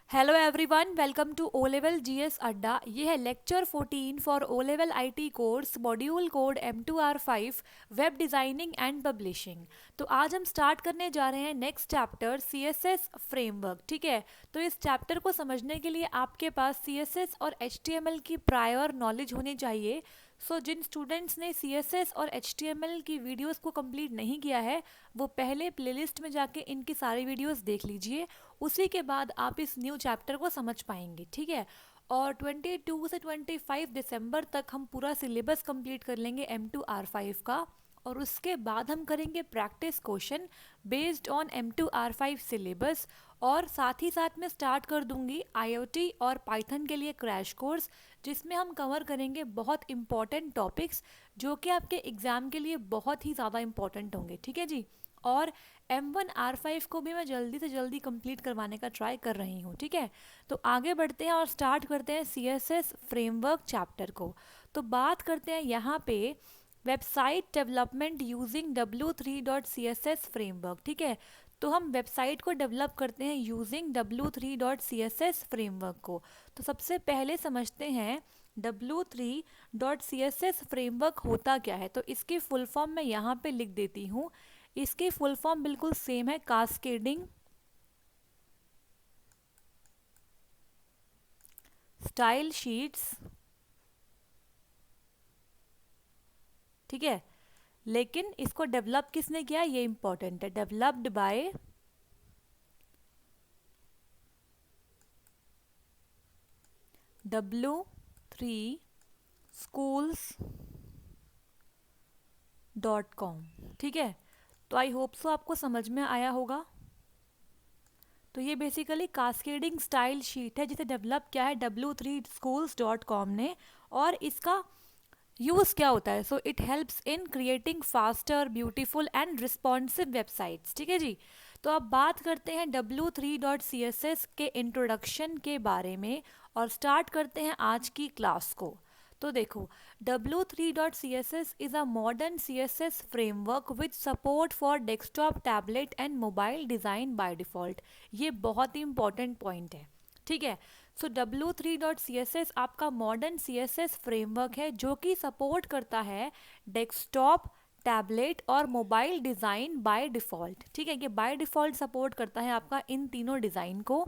Hello everyone, welcome to O level GS Adda. ये है lecture 14 for O level IT course, module code M2R5, web designing and publishing. तो आज हम start करने जा रहे हैं नेक्स्ट चैप्टर CSS फ्रेमवर्क। ठीक है, तो इस चैप्टर को समझने के लिए आपके पास CSS और HTML की प्रायर नॉलेज होनी चाहिए। जिन स्टूडेंट्स ने CSS और HTML की वीडियोस को कंप्लीट नहीं किया है, वो पहले प्लेलिस्ट में जाके इनकी सारी वीडियोस देख लीजिए। उसी के बाद आप इस न्यू चैप्टर को समझ पाएंगे। ठीक है, और 22 से 25 दिसंबर तक हम पूरा सिलेबस कंप्लीट कर लेंगे M2R5 का, और उसके बाद हम करेंगे practice question based on M2R5 syllabus. और साथ ही साथ मैं स्टार्ट कर दूंगी IoT और पाइथन के लिए क्रैश कोर्स, जिसमें हम कवर करेंगे बहुत इंपॉर्टेंट टॉपिक्स जो कि आपके एग्ज़ाम के लिए बहुत ही ज़्यादा इंपॉर्टेंट होंगे। ठीक है जी, और M1R5 को भी मैं जल्दी से जल्दी कंप्लीट करवाने का ट्राई कर रही हूँ। ठीक है, तो आगे बढ़ते हैं और स्टार्ट करते हैं CSS फ्रेमवर्क चैप्टर को। तो बात करते हैं यहाँ पे website development using W3.CSS framework. ठीक है, तो हम वेबसाइट को डेवलप करते हैं यूजिंग W3.CSS फ्रेमवर्क को। तो सबसे पहले समझते हैं W3.CSS फ्रेमवर्क होता क्या है। तो इसकी फुल फॉर्म मैं यहाँ पे लिख देती हूँ। इसकी फुल फॉर्म बिल्कुल सेम है, कास्केडिंग स्टाइल शीट्स। ठीक है, लेकिन इसको डेवलप किसने किया, ये इंपॉर्टेंट है, डेवलप्ड बाय W3schools.com। ठीक है, तो आई होप सो आपको समझ में आया होगा। तो ये बेसिकली कास्केडिंग स्टाइल शीट है जिसे डेवलप किया है W3schools.com ने। और इसका यूज़ क्या होता है, so it helps in creating faster, beautiful and responsive websites. ठीक है जी, तो अब बात करते हैं W3.CSS के इंट्रोडक्शन के बारे में और स्टार्ट करते हैं आज की क्लास को। तो देखो, W3.CSS is a modern CSS framework with support for desktop, tablet and mobile design by default. ये बहुत ही इंपॉर्टेंट पॉइंट है। ठीक है, सो W3.CSS आपका मॉडर्न CSS फ्रेमवर्क है जो कि सपोर्ट करता है डेस्कटॉप, टैबलेट और मोबाइल डिज़ाइन बाय डिफ़ॉल्ट। ठीक है, ये बाय डिफ़ॉल्ट सपोर्ट करता है आपका इन तीनों डिज़ाइन को।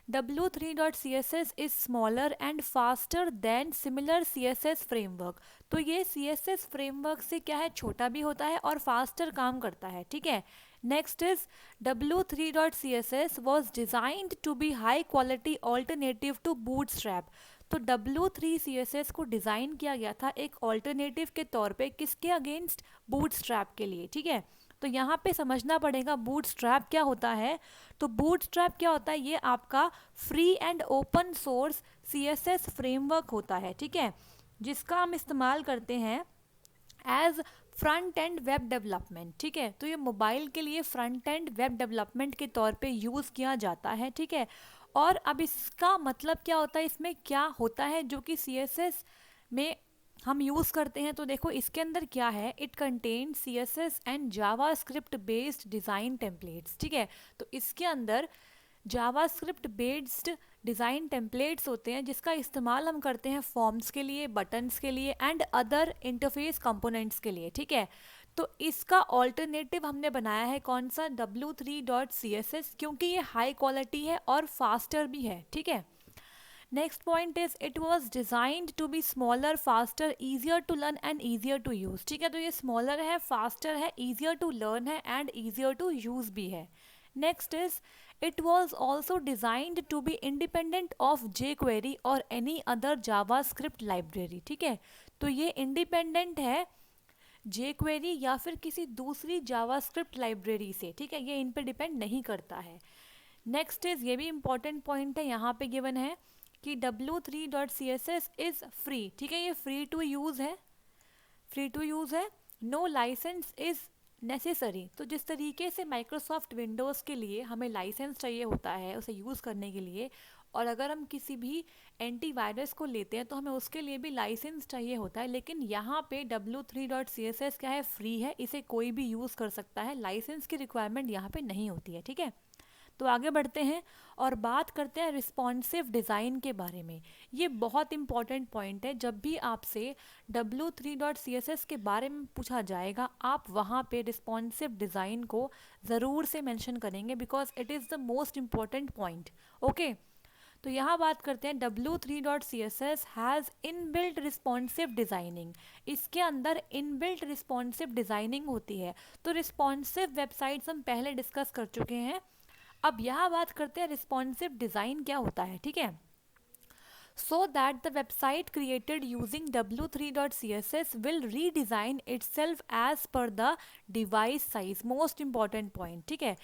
W3.CSS is smaller and faster than similar CSS framework। तो ये CSS framework से क्या है, छोटा भी होता है और फास्टर काम करता है। ठीक है, next is W3.CSS was designed to be high quality alternative to Bootstrap। तो W3 CSS को डिज़ाइन किया गया था एक ऑल्टरनेटिव के तौर पे, किसके अगेंस्ट, बूटस्ट्रैप के लिए। ठीक है, तो यहाँ पे समझना पड़ेगा बूटस्ट्रैप क्या होता है। तो बूटस्ट्रैप क्या होता है, ये आपका free and open source CSS framework होता है। ठीक है, जिसका हम इस्तेमाल करते हैं as front end web development. ठीक है, तो ये मोबाइल के लिए फ्रंट एंड वेब डेवलपमेंट के तौर पे यूज़ किया जाता है। ठीक है, और अब इसका मतलब क्या होता है, इसमें क्या होता है जो कि CSS में हम यूज़ करते हैं। तो देखो इसके अंदर क्या है, it contain CSS and JavaScript based design templates. ठीक है, तो इसके अंदर जावास्क्रिप्ट बेस्ड डिज़ाइन टेम्पलेट्स होते हैं जिसका इस्तेमाल हम करते हैं फॉर्म्स के लिए, बटन्स के लिए एंड अदर इंटरफेस कंपोनेंट्स के लिए। ठीक है, तो इसका ऑल्टरनेटिव हमने बनाया है कौन सा, W3.CSS, क्योंकि ये हाई क्वालिटी है और फास्टर भी है। ठीक है, next point is it was designed to be smaller, faster, easier to learn and easier to use. ठीक है, तो ये स्मॉलर है, फास्टर है, ईजियर टू लर्न है एंड ईजियर टू यूज़ भी है। Next is it was also designed to be independent of jQuery और एनी अदर जावास्क्रिप्ट लाइब्रेरी। ठीक है, तो ये इंडिपेंडेंट है jQuery या फिर किसी दूसरी जावास्क्रिप्ट लाइब्रेरी से। ठीक है, ये इन पे डिपेंड नहीं करता है। नेक्स्ट इज, ये भी इंपॉर्टेंट पॉइंट है, यहाँ पे गिवन है कि W3.CSS इज़ फ्री। ठीक है, ये फ्री टू यूज़ है, फ्री टू यूज़ है, नो लाइसेंस इज़ नेसेसरी। तो जिस तरीके से माइक्रोसॉफ्ट विंडोज़ के लिए हमें लाइसेंस चाहिए होता है उसे यूज़ करने के लिए, और अगर हम किसी भी एंटीवायरस को लेते हैं तो हमें उसके लिए भी लाइसेंस चाहिए होता है, लेकिन यहाँ पे W3.CSS क्या है, फ्री है, इसे कोई भी यूज़ कर सकता है, लाइसेंस की रिक्वायरमेंट यहाँ पे नहीं होती है। ठीक है, तो आगे बढ़ते हैं और बात करते हैं रिस्पॉन्सिव डिज़ाइन के बारे में। ये बहुत इंपॉर्टेंट पॉइंट है। जब भी आपसे w3.css के बारे में पूछा जाएगा आप वहाँ पे रिस्पॉन्सिव डिज़ाइन को ज़रूर से मेंशन करेंगे, because it is the most important point. Okay, तो यहाँ बात करते हैं w3.css has inbuilt responsive designing. इसके अंदर इनबिल्ट रिस्पॉन्सिव डिज़ाइनिंग होती है। तो रिस्पॉन्सिव वेबसाइट्स हम पहले डिस्कस कर चुके हैं। अब यहाँ बात करते हैं रिस्पॉन्सिव डिज़ाइन क्या होता है, ठीक है। So that the website created using w3.css will redesign itself as per the device size. Most important point, ठीक है।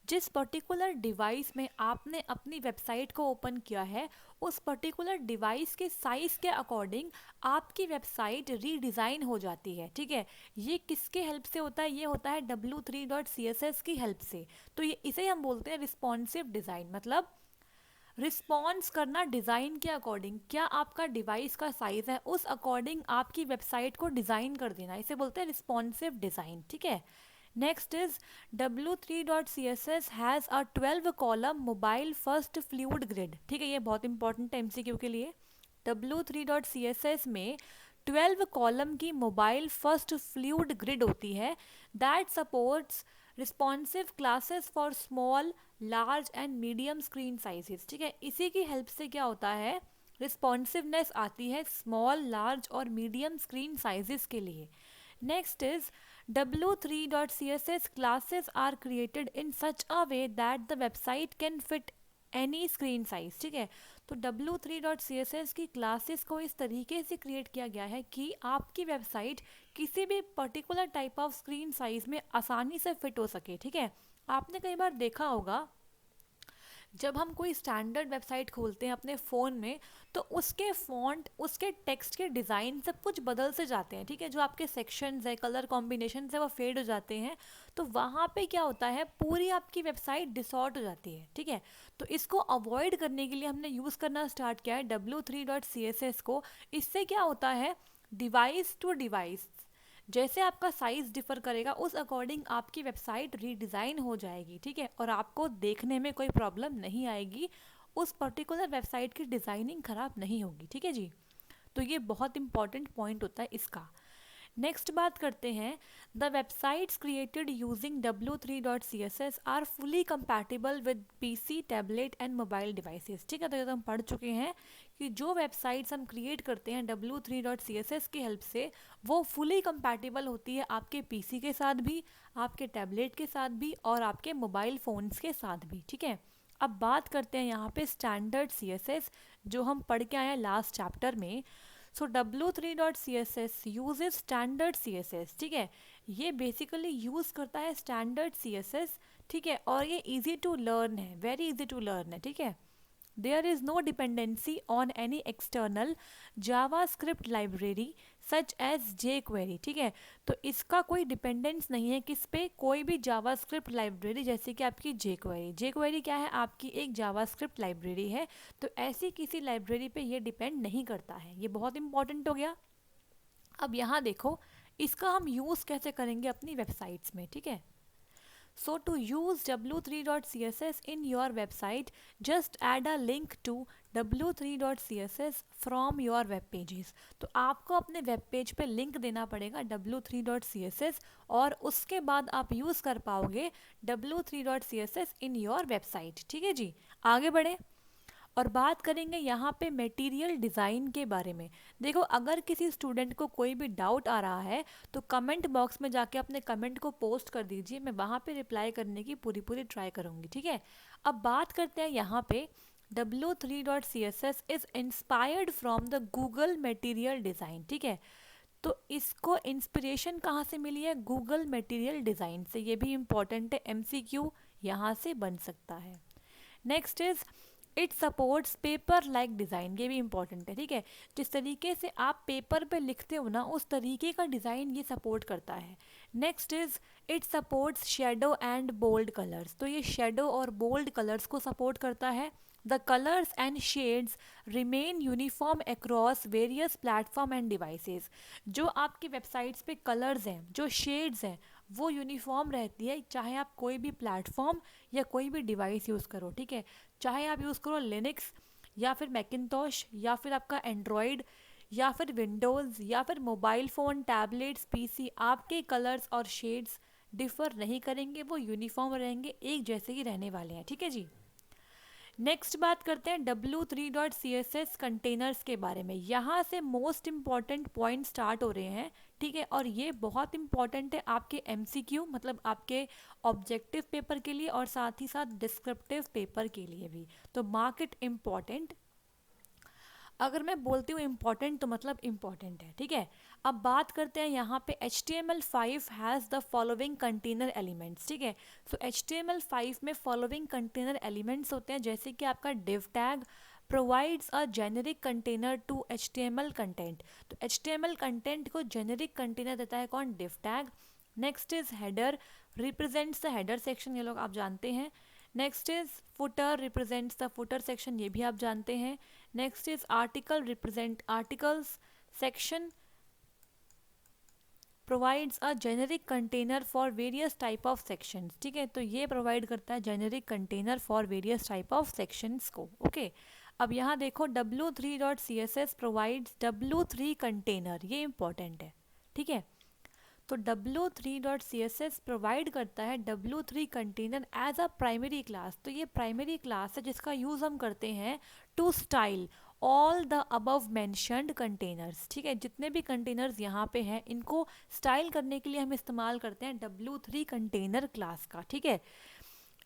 जिस पर्टिकुलर डिवाइस में आपने अपनी वेबसाइट को ओपन किया है उस पर्टिकुलर डिवाइस के साइज़ के अकॉर्डिंग आपकी वेबसाइट रीडिज़ाइन हो जाती है, ठीक है। ये किसके हेल्प से होता है? ये होता है w3.css की हेल्प से। तो ये इसे हम बोलते हैं रिस्पॉन्सिव डिज़ाइन। मतलब रिस्पॉन्स करना डिज़ाइन के अकॉर्डिंग, क्या आपका डिवाइस का साइज़ है उस अकॉर्डिंग आपकी वेबसाइट को डिज़ाइन कर देना, इसे बोलते हैं रिस्पॉन्सिव डिज़ाइन, ठीक है। Next is w3.css has a 12 column mobile first fluid grid, ठीक है। ये बहुत इंपॉर्टेंट है MCQ के लिए। w3.css में 12 कॉलम की मोबाइल फर्स्ट फ्लूइड ग्रिड होती है that supports responsive classes for small large and medium screen sizes, ठीक है। इसी की हेल्प से क्या होता है, रिस्पॉन्सिवनेस आती है स्मॉल लार्ज और मीडियम स्क्रीन साइजेस के लिए। Next is w3.css classes are created in such a way that the website can fit any screen size, ठीक है। तो w3.css की क्लासेस को इस तरीके से क्रिएट किया गया है कि आपकी वेबसाइट किसी भी particular type of screen size में आसानी से फिट हो सके, ठीक है। आपने कई बार देखा होगा जब हम कोई स्टैंडर्ड वेबसाइट खोलते हैं अपने फ़ोन में तो उसके फॉन्ट, उसके टेक्स्ट के डिज़ाइन सब कुछ बदल से जाते हैं, ठीक है। जो आपके सेक्शंस है, कलर कॉम्बिनेशन है, वो फेड हो जाते हैं। तो वहाँ पे क्या होता है, पूरी आपकी वेबसाइट डिसऑर्ट हो जाती है, ठीक है। तो इसको अवॉइड करने के लिए हमने यूज़ करना स्टार्ट किया है w3.css को। इससे क्या होता है, डिवाइस टू डिवाइस जैसे आपका साइज़ डिफ़र करेगा उस अकॉर्डिंग आपकी वेबसाइट रीडिज़ाइन हो जाएगी, ठीक है। और आपको देखने में कोई प्रॉब्लम नहीं आएगी, उस पर्टिकुलर वेबसाइट की डिज़ाइनिंग ख़राब नहीं होगी, ठीक है जी। तो ये बहुत इंपॉर्टेंट पॉइंट होता है इसका। नेक्स्ट बात करते हैं, the websites created using w3.css are fully compatible with PC, tablet and mobile devices, ठीक है। तो ये तो हम पढ़ चुके हैं कि जो वेबसाइट्स हम क्रिएट करते हैं w3.css की हेल्प से वो फुली कंपैटिबल होती है आपके PC के साथ भी, आपके टैबलेट के साथ भी और आपके मोबाइल फ़ोन्स के साथ भी, ठीक है। अब बात करते हैं यहाँ पे स्टैंडर्ड CSS जो हम पढ़ के आए हैं लास्ट चैप्टर में। सो w3.css यूजेस स्टैंडर्ड CSS, ठीक है। ये बेसिकली यूज़ करता है स्टैंडर्ड CSS, ठीक है। और ये इजी टू लर्न है, वेरी इजी टू लर्न है, ठीक है। There is no dependency on any external JavaScript library such as jQuery, ठीक है। तो इसका कोई डिपेंडेंस नहीं है किस पे, कोई भी जावास्क्रिप्ट लाइब्रेरी जैसे कि आपकी jQuery। jQuery क्या है, आपकी एक जावास्क्रिप्ट लाइब्रेरी है। तो ऐसी किसी लाइब्रेरी पे ये डिपेंड नहीं करता है। ये बहुत इंपॉर्टेंट हो गया। अब यहाँ देखो इसका हम यूज़ कैसे करेंगे अपनी वेबसाइट्स में, ठीक है। So to use w3.css in your website, just add a link to w3.css from your web pages. तो आपको अपने वेब पेज पे लिंक देना पड़ेगा w3.css और उसके बाद आप यूज़ कर पाओगे w3.css in your website, ठीक है जी। आगे बढ़े और बात करेंगे यहाँ पे मटेरियल डिज़ाइन के बारे में। देखो अगर किसी स्टूडेंट को कोई भी डाउट आ रहा है तो कमेंट बॉक्स में जाके अपने कमेंट को पोस्ट कर दीजिए, मैं वहाँ पे रिप्लाई करने की पूरी ट्राई करूँगी, ठीक है। अब बात करते हैं यहाँ पे w3.css is inspired from the Google material design, ठीक है। तो इसको इंस्पिरेशन कहाँ से मिली है, गूगल मटेरियल डिज़ाइन से। ये भी इम्पॉर्टेंट है, MCQ यहाँ से बन सकता है। Next is it supports paper like design, ये भी इंपॉर्टेंट है, ठीक है। जिस तरीके से आप पेपर पे लिखते हो ना उस तरीके का डिज़ाइन ये सपोर्ट करता है। Next is it supports shadow and bold colours, तो ये शेडो और बोल्ड कलर्स को सपोर्ट करता है। The colours and shades remain uniform across various platform end devices. जो आपकी वेबसाइट्स पे कलर्स हैं, जो शेड्स हैं वो यूनिफॉर्म रहती है, चाहे आप कोई भी प्लेटफॉर्म या कोई भी डिवाइस यूज़ करो, ठीक है। चाहे आप यूज़ करो लिनक्स या फिर मैकिनतोश या फिर आपका एंड्रॉयड या फिर विंडोज़ या फिर मोबाइल फ़ोन, टैबलेट्स, पीसी, आपके कलर्स और शेड्स डिफ़र नहीं करेंगे, वो यूनिफॉर्म रहेंगे, एक जैसे ही रहने वाले हैं, ठीक है जी। नेक्स्ट बात करते हैं W3.CSS कंटेनर्स के बारे में। यहाँ से मोस्ट इम्पॉर्टेंट पॉइंट स्टार्ट हो रहे हैं, ठीक है, और ये बहुत इंपॉर्टेंट है आपके MCQ मतलब आपके ऑब्जेक्टिव पेपर के लिए और साथ ही साथ डिस्क्रिप्टिव पेपर के लिए भी, तो मार्क इट इम्पॉर्टेंट। अगर मैं बोलती हूँ इम्पॉर्टेंट तो मतलब इम्पॉर्टेंट है, ठीक है। अब बात करते हैं यहाँ पे HTML5 has the following container elements, ठीक है। सो HTML5 में फॉलोइंग कंटेनर एलिमेंट्स होते हैं, जैसे कि आपका div tag provides a generic container to HTML content. तो HTML कंटेंट को जेनेरिक कंटेनर देता है कौन? div tag. Next is header, represents the header section, ये लोग आप जानते हैं। Next is footer, represents the footer section, ये भी आप जानते हैं। Next is article, represent articles section, provides a generic container for various type of sections, ठीक है। तो ये प्रोवाइड करता है generic container for various type of sections को, ओके। अब यहाँ देखो W3.CSS प्रोवाइड्स W3 कंटेनर, ये इंपॉर्टेंट है, ठीक है। तो W3.CSS प्रोवाइड करता है W3 container as a primary class. तो ये प्राइमरी क्लास है जिसका यूज़ हम करते हैं to style all the above mentioned containers, ठीक है। जितने भी कंटेनर्स यहाँ पे हैं इनको स्टाइल करने के लिए हम इस्तेमाल करते हैं W3 कंटेनर क्लास का, ठीक है।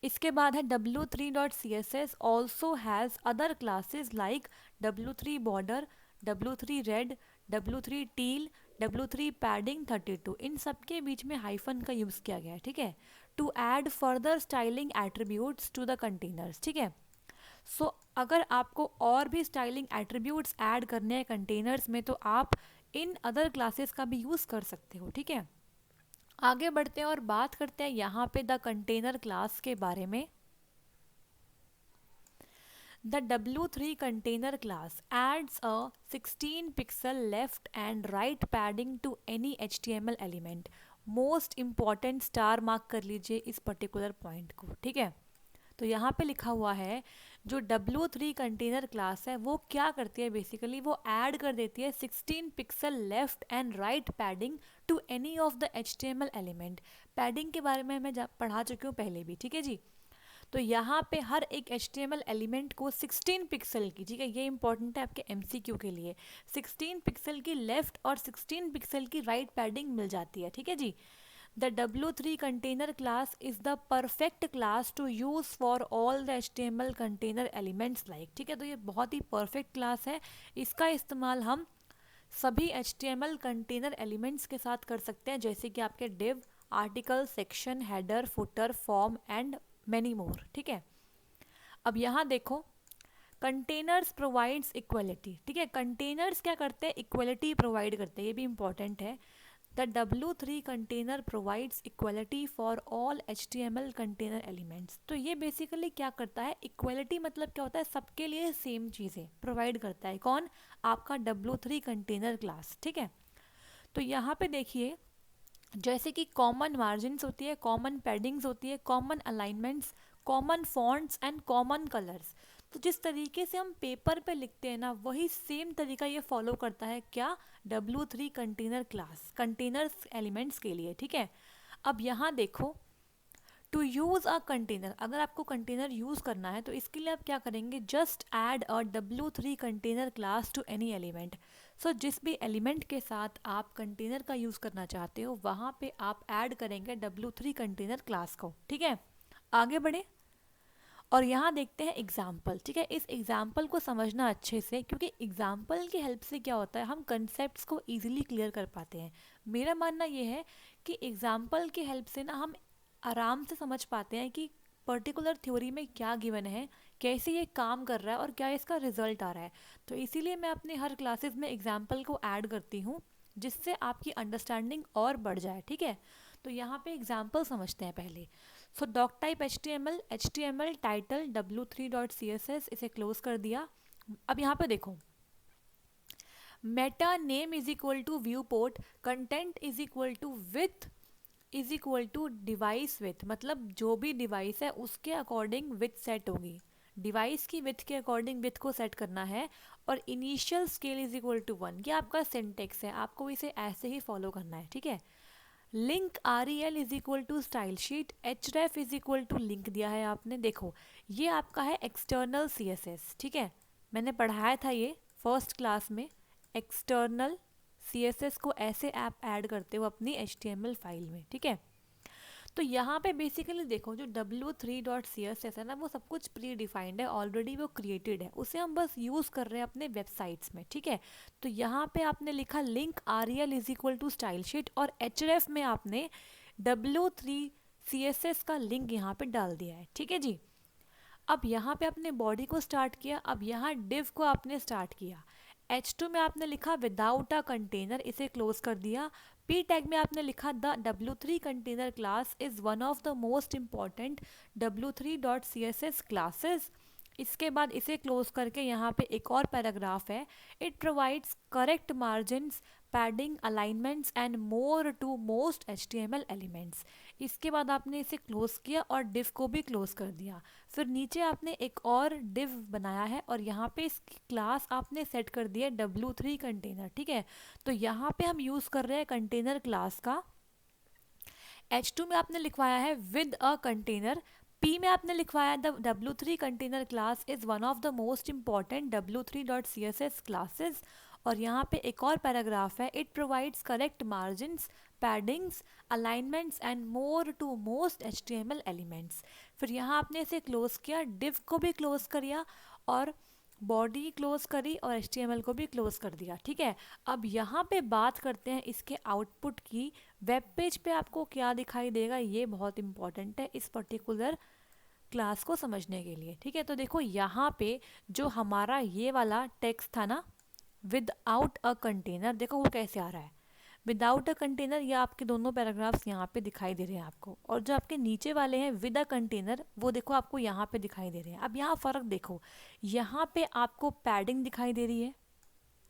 इसके बाद है W3.CSS also has other classes like W3 border, W3 red, W3 teal, W3 padding 32, इन सब के बीच में हाइफन का यूज़ किया गया है, ठीक है, to add further styling attributes to the containers, ठीक है। सो अगर आपको और भी स्टाइलिंग एट्रीब्यूट्स ऐड करने हैं कंटेनर्स में तो आप इन अदर क्लासेस का भी यूज़ कर सकते हो, ठीक है। आगे बढ़ते हैं और बात करते हैं यहाँ पे द कंटेनर क्लास के बारे में। The W3 container class adds a 16 pixel left and right padding to any HTML element. Most important star mark कर लीजिए इस पर्टिकुलर पॉइंट को, ठीक है। तो यहाँ पे लिखा हुआ है जो W3 कंटेनर क्लास है वो क्या करती है, बेसिकली वो ऐड कर देती है 16 pixel left and right padding to any of the HTML element. Padding के बारे में मैं पढ़ा चुकी हूँ पहले भी, ठीक है जी। तो यहाँ पे हर एक HTML एलिमेंट को 16 पिक्सल की, ठीक है, ये इंपॉर्टेंट है आपके MCQ के लिए, 16 पिक्सल की लेफ्ट और 16 पिक्सल की राइट पैडिंग मिल जाती है, ठीक है जी। The W3 container class is the perfect class to use for all the HTML container elements like, ठीक है। तो ये बहुत ही परफेक्ट क्लास है, इसका इस्तेमाल हम सभी HTML कंटेनर एलिमेंट्स के साथ कर सकते हैं, जैसे कि आपके div, article, section, header, footer, form and many more, ठीक है। अब यहाँ देखो कंटेनर्स प्रोवाइड्स इक्वलिटी, ठीक है। कंटेनर्स क्या करते हैं? इक्वलिटी प्रोवाइड करते हैं, ये भी इंपॉर्टेंट है। The W3 container provides equality for all HTML container elements. तो ये बेसिकली क्या करता है? इक्वलिटी मतलब क्या होता है? सबके लिए सेम चीज़ें प्रोवाइड करता है। कौन? आपका W3 कंटेनर क्लास, ठीक है। तो यहाँ पे देखिए जैसे कि कॉमन मार्जिन्स होती है, कॉमन पैडिंग्स होती है, common alignments, common fonts and common colours. तो जिस तरीके से हम पेपर पे लिखते हैं ना वही सेम तरीका ये फॉलो करता है क्या? W3 container class containers elements के लिए, ठीक है। अब यहाँ देखो टू यूज़ अ कंटेनर, अगर आपको कंटेनर यूज़ करना है तो इसके लिए आप क्या करेंगे? Just add a W3 container class to any element. So जिस भी एलिमेंट के साथ आप कंटेनर का यूज़ करना चाहते हो वहाँ पे आप ऐड करेंगे W3 कंटेनर क्लास को, ठीक है। आगे बढ़े और यहाँ देखते हैं एग्जाम्पल, ठीक है। इस एग्जाम्पल को समझना अच्छे से, क्योंकि एग्जाम्पल की हेल्प से क्या होता है हम कंसेप्ट्स को ईजिली क्लियर कर पाते हैं। मेरा मानना ये है कि एग्जाम्पल की हेल्प से ना हम आराम से समझ पाते हैं कि पर्टिकुलर थ्योरी में क्या गिवन है, कैसे ये काम कर रहा है और क्या इसका रिजल्ट आ रहा है। तो इसीलिए मैं अपने हर क्लासेस में एग्जाम्पल को ऐड करती हूँ जिससे आपकी अंडरस्टैंडिंग और बढ़ जाए, ठीक है। तो यहाँ पे एग्जाम्पल समझते हैं पहले। So doctype HTML title W3.CSS, इसे क्लोज कर दिया। अब यहाँ पे देखो meta name is equal to viewport, content is equal to width is equal to device width, मतलब जो भी डिवाइस है उसके अकॉर्डिंग विथ सेट होगी, डिवाइस की विथ के अकॉर्डिंग विथ को सेट करना है। और initial scale is equal to 1, ये आपका सिंटेक्स है, आपको इसे ऐसे ही फॉलो करना है, ठीक है। Link R E L is equal to style sheet, H ref is equal to link दिया है आपने, देखो ये आपका है एक्सटर्नल सी एस एस, ठीक है, मैंने पढ़ाया था ये फर्स्ट क्लास में। एक्सटर्नल सी एस एस को ऐसे आप ऐड करते हो अपनी H T M L file में, ठीक है। तो यहाँ पे बेसिकली देखो जो w3.css है ना, वो सब कुछ प्री डिफाइंड है, ऑलरेडी वो क्रिएटेड है, उसे हम बस यूज़ कर रहे हैं अपने वेबसाइट्स में, ठीक है। तो यहाँ पे आपने लिखा link R E L is equal to style sheet, और एच में आपने w3 CSS का लिंक यहाँ पे डाल दिया है, ठीक है जी। अब यहाँ पे आपने बॉडी को स्टार्ट किया, अब यहाँ डिव को आपने स्टार्ट किया। H2 में आपने लिखा विदाउट अ कंटेनर, इसे क्लोज कर दिया। P टैग में आपने लिखा the W3 container class is one of the most important W3.CSS classes. इसके बाद इसे क्लोज करके यहाँ पे एक और पैराग्राफ है, it provides correct margins, padding, alignments and more to most HTML elements. इसके बाद आपने इसे क्लोज किया और डिव को भी क्लोज कर दिया। फिर नीचे आपने एक और डिव बनाया है और यहाँ पे इसकी क्लास आपने सेट कर दिया W3 कंटेनर, ठीक है। तो यहाँ पे हम यूज़ कर रहे हैं कंटेनर क्लास का। H2 में आपने लिखवाया है विद अ कंटेनर, P में आपने लिखवाया the W3 container class is one of the most important W3.CSS classes. और यहाँ पे एक और पैराग्राफ है, it provides correct margins, paddings, alignments and more to most HTML elements. फिर यहाँ आपने इसे क्लोज किया, डिव को भी क्लोज किया और बॉडी क्लोज करी और HTML को भी क्लोज कर दिया, ठीक है। अब यहाँ पे बात करते हैं इसके आउटपुट की। वेब पेज पे आपको क्या दिखाई देगा, ये बहुत इंपॉर्टेंट है इस पर्टिकुलर क्लास को समझने के लिए, ठीक है। तो देखो यहाँ पे जो हमारा ये वाला टेक्स्ट था ना, विदाउट अ कंटेनर, देखो वो कैसे आ रहा है विदाउट अ कंटेनर, ये आपके दोनों पैराग्राफ्स यहाँ पे दिखाई दे रहे हैं आपको। और जो आपके नीचे वाले हैं विद अ कंटेनर, वो देखो आपको यहाँ पे दिखाई दे रहे हैं। अब यहाँ फ़र्क देखो, यहाँ पे आपको पैडिंग दिखाई दे रही है,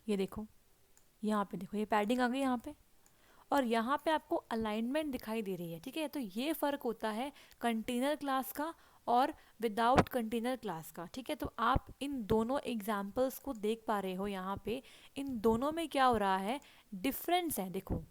ये देखो यहाँ पे देखो ये पैडिंग आ गई यहाँ पे, और यहाँ पे आपको अलाइनमेंट दिखाई दे रही है, ठीक है। तो ये फ़र्क होता है कंटेनर क्लास का और विदाउट कंटेनर क्लास का, ठीक है। तो आप इन दोनों एग्जाम्पल्स को देख पा रहे हो, यहाँ पे इन दोनों में क्या हो रहा है, डिफरेंस है, देखो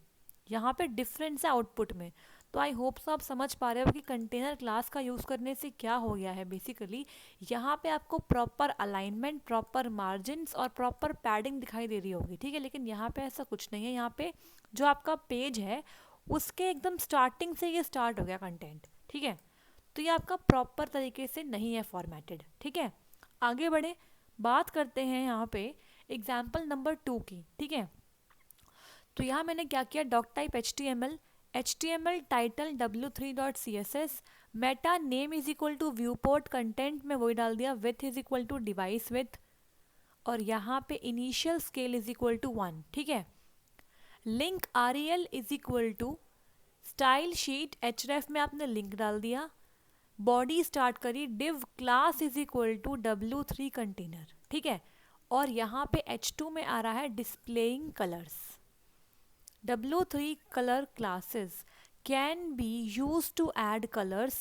यहाँ पे डिफरेंस है आउटपुट में। तो आई होप सो आप समझ पा रहे हो कि कंटेनर क्लास का यूज़ करने से क्या हो गया है। बेसिकली यहाँ पे आपको प्रॉपर अलाइनमेंट, प्रॉपर मार्जिन्स और प्रॉपर पैडिंग दिखाई दे रही होगी, ठीक है। लेकिन यहाँ पे ऐसा कुछ नहीं है, यहाँ पे जो आपका पेज है उसके एकदम स्टार्टिंग से ये स्टार्ट हो गया कंटेंट, ठीक है। तो ये आपका प्रॉपर तरीके से नहीं है फॉर्मेटेड, ठीक है। आगे बढ़े, बात करते हैं यहाँ पे एग्जाम्पल नंबर 2 की, ठीक है। तो यहाँ मैंने क्या किया, doctype HTML title W3.CSS, meta name is equal to viewport, content में वही डाल दिया, width is equal to device width, और यहाँ पे initial scale is equal to 1, ठीक है। Link REL is equal to style sheet, href में आपने लिंक डाल दिया, बॉडी स्टार्ट करी, div class is equal to W3 container, ठीक है। और यहाँ पे H2 में आ रहा है displaying colours. W3 color classes can be used to add colors.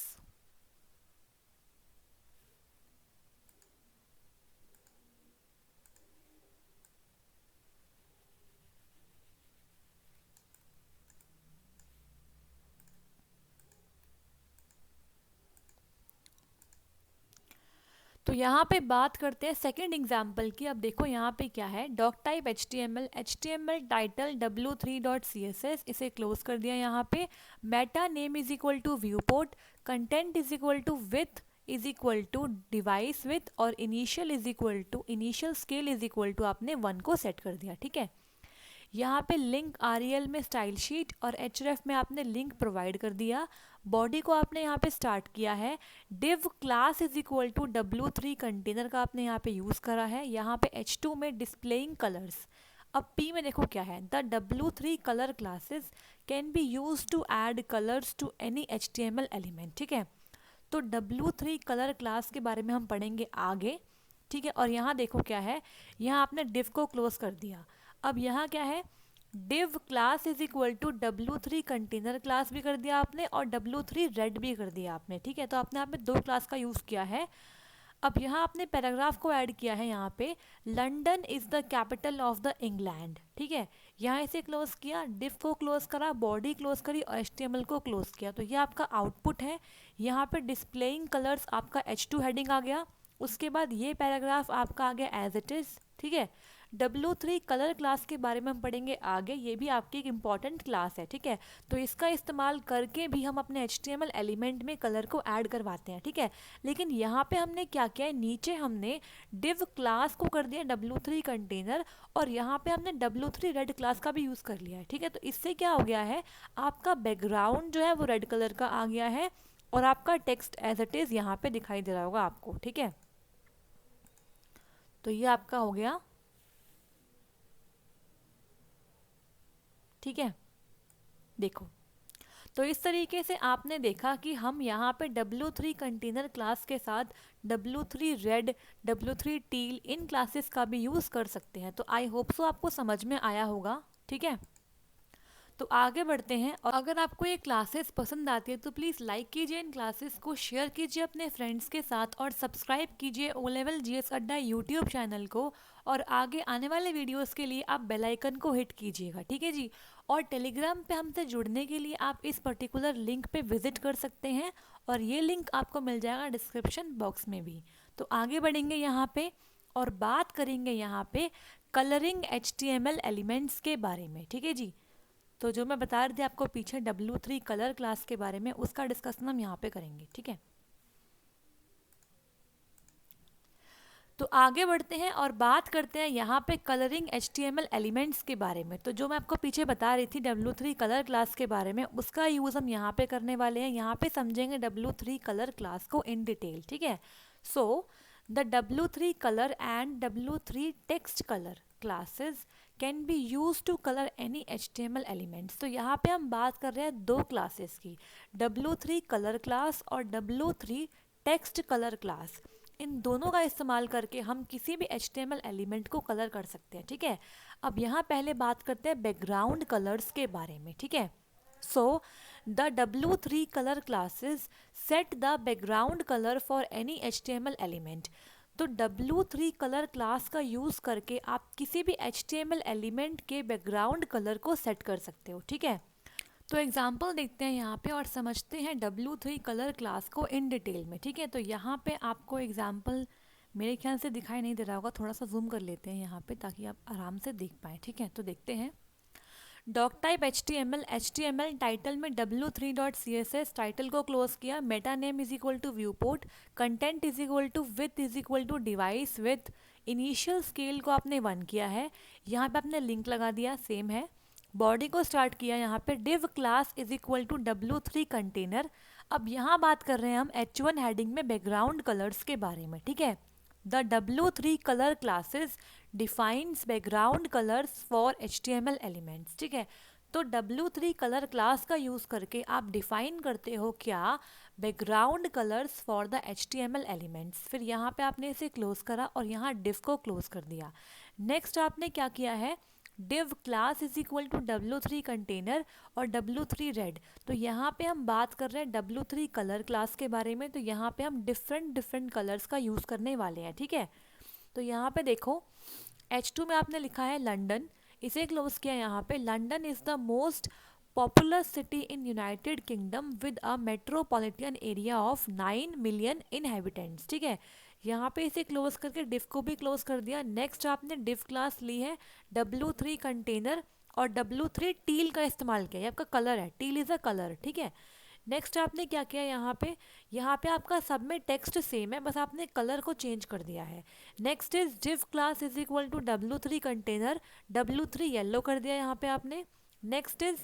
तो यहाँ पे बात करते हैं सेकेंड एग्जाम्पल की। अब देखो यहाँ पे क्या है, doctype HTML title W3.CSS, इसे क्लोज कर दिया यहाँ पे। Meta name is equal to viewport, content is equal to width is equal to device width, और initial scale is equal to आपने 1 को सेट कर दिया, ठीक है। यहाँ पे लिंक REL में स्टाइल शीट और href में आपने लिंक प्रोवाइड कर दिया। बॉडी को आपने यहाँ पे स्टार्ट किया है, div class is equal to W3 container का आपने यहाँ पे यूज़ करा है। यहाँ पे H2 में डिस्प्लेइंग कलर्स। अब P में देखो क्या है, the W3 colour classes can be use to add colours to any HTML element, ठीक है। तो W3 कलर क्लास के बारे में हम पढ़ेंगे आगे, ठीक है। और यहाँ देखो क्या है, यहाँ आपने डिव को क्लोज कर दिया। अब यहाँ क्या है, div class is equal to W3 container class भी कर दिया आपने और W3 रेड भी कर दिया आपने, ठीक है। तो आपने यहाँ पे दो क्लास का यूज़ किया है। अब यहाँ आपने पैराग्राफ को ऐड किया है, यहाँ पे London is the capital of the England, ठीक है। यहाँ इसे क्लोज किया, डिव को क्लोज करा, बॉडी क्लोज करी और HTML को क्लोज किया। तो ये आपका आउटपुट है। यहाँ पे डिस्प्लेइंग कलर्स आपका H2 हेडिंग आ गया। उसके बाद ये पैराग्राफ आपका आ गया एज इट इज़, ठीक है। W3 कलर क्लास के बारे में हम पढ़ेंगे आगे, ये भी आपकी एक इम्पॉर्टेंट क्लास है, ठीक है। तो इसका इस्तेमाल करके भी हम अपने HTML एलिमेंट में कलर को ऐड करवाते हैं, ठीक है। लेकिन यहाँ पे हमने क्या किया है, नीचे हमने div क्लास को कर दिया W3 कंटेनर और यहाँ पे हमने W3 रेड क्लास का भी यूज़ कर लिया है, ठीक है। तो इससे क्या हो गया है, आपका बैकग्राउंड जो है वो रेड कलर का आ गया है और आपका टेक्स्ट एज इट इज़ यहाँ पे दिखाई दे रहा होगा आपको, ठीक है। तो ये आपका हो गया, ठीक है। देखो, तो इस तरीके से आपने देखा कि हम यहाँ पे W3 कंटेनर क्लास के साथ W3 रेड, W3 टील इन क्लासेस का भी यूज़ कर सकते हैं। तो आई होप सो आपको समझ में आया होगा, ठीक है। तो आगे बढ़ते हैं, और अगर आपको ये क्लासेस पसंद आती है तो प्लीज़ लाइक कीजिए इन क्लासेस को, शेयर कीजिए अपने फ्रेंड्स के साथ और सब्सक्राइब कीजिए ओ लेवल GS अड्डा यूट्यूब चैनल को। और आगे आने वाले वीडियोस के लिए आप बेल आइकन को हिट कीजिएगा, ठीक है जी। और टेलीग्राम पे हमसे जुड़ने के लिए आप इस पर्टिकुलर लिंक पे विजिट कर सकते हैं और ये लिंक आपको मिल जाएगा डिस्क्रिप्शन बॉक्स में भी। तो आगे बढ़ेंगे यहाँ पे और बात करेंगे यहाँ पे कलरिंग HTML एलिमेंट्स के बारे में, ठीक है जी। तो जो मैं बता रही थी आपको पीछे W3 कलर क्लास के बारे में, उसका डिस्कशन हम यहाँ पे करेंगे, ठीक है। तो आगे बढ़ते हैं और बात करते हैं यहाँ पे कलरिंग HTML एलिमेंट्स के बारे में। तो जो मैं आपको पीछे बता रही थी W3 कलर क्लास के बारे में, उसका यूज़ हम यहाँ पे करने वाले हैं। यहाँ पे समझेंगे W3 कलर क्लास को इन डिटेल, ठीक है। So the W3 colour and W3 text colour classes can be use to colour any HTML elements. तो यहाँ पे हम बात कर रहे हैं दो क्लासेस की, W3 कलर क्लास और W3 टेक्स्ट कलर क्लास। इन दोनों का इस्तेमाल करके हम किसी भी HTML एलिमेंट को कलर कर सकते हैं, ठीक है। अब यहाँ पहले बात करते हैं बैकग्राउंड कलर्स के बारे में, ठीक है। So the W3 colour classes set the background colour for any HTML element. तो W3 कलर क्लास का यूज़ करके आप किसी भी HTML एलिमेंट के बैकग्राउंड कलर को सेट कर सकते हो, ठीक है। तो एग्जाम्पल देखते हैं यहाँ पे और समझते हैं W3 कलर क्लास को इन डिटेल में, ठीक है। तो यहाँ पे आपको एग्जाम्पल मेरे ख्याल से दिखाई नहीं दे रहा होगा, थोड़ा सा जूम कर लेते हैं यहाँ पे ताकि आप आराम से देख पाएँ, ठीक है। तो देखते हैं डॉक टाइप HTML टाइटल में W3.CSS टाइटल को क्लोज किया, meta name is equal to viewport, content is equal to width is equal to device width, initial scale को आपने 1 किया है, यहाँ पे आपने लिंक लगा दिया, सेम है। बॉडी को स्टार्ट किया यहाँ पे div class is equal to W3 container. अब यहाँ बात कर रहे हैं हम H1 हेडिंग में बैकग्राउंड कलर्स के बारे में, ठीक है। The W3 colour classes defines background colours for HTML elements, ठीक है। तो W3 कलर क्लास का यूज़ करके आप डिफाइन करते हो क्या, background colours for the HTML elements. फिर यहाँ पे आपने इसे क्लोज करा और यहाँ डिव को क्लोज कर दिया। नेक्स्ट आपने क्या किया है, div class is equal to W3 container और W3 रेड। तो यहाँ पे हम बात कर रहे हैं W3 कलर क्लास के बारे में। तो यहाँ पे हम डिफरेंट कलर्स का यूज़ करने वाले हैं, ठीक है। तो यहाँ पे देखो H2 में आपने लिखा है लंदन, इसे क्लोज किया यहाँ पे, London is the most popular city in United kingdom with a metropolitan area of 9 million inhabitants, ठीक है। यहाँ पे इसे क्लोज करके डिव को भी क्लोज कर दिया। नेक्स्ट आपने डिव क्लास ली है W3 कंटेनर और W3 टील का इस्तेमाल किया, ये आपका कलर है, टील इज़ अ कलर, ठीक है। नेक्स्ट आपने क्या किया यहाँ पे आपका सब में टेक्स्ट सेम है, बस आपने कलर को चेंज कर दिया है। Next is div class is equal to W3 container, W3 yellow कर दिया यहाँ पे आपने। Next is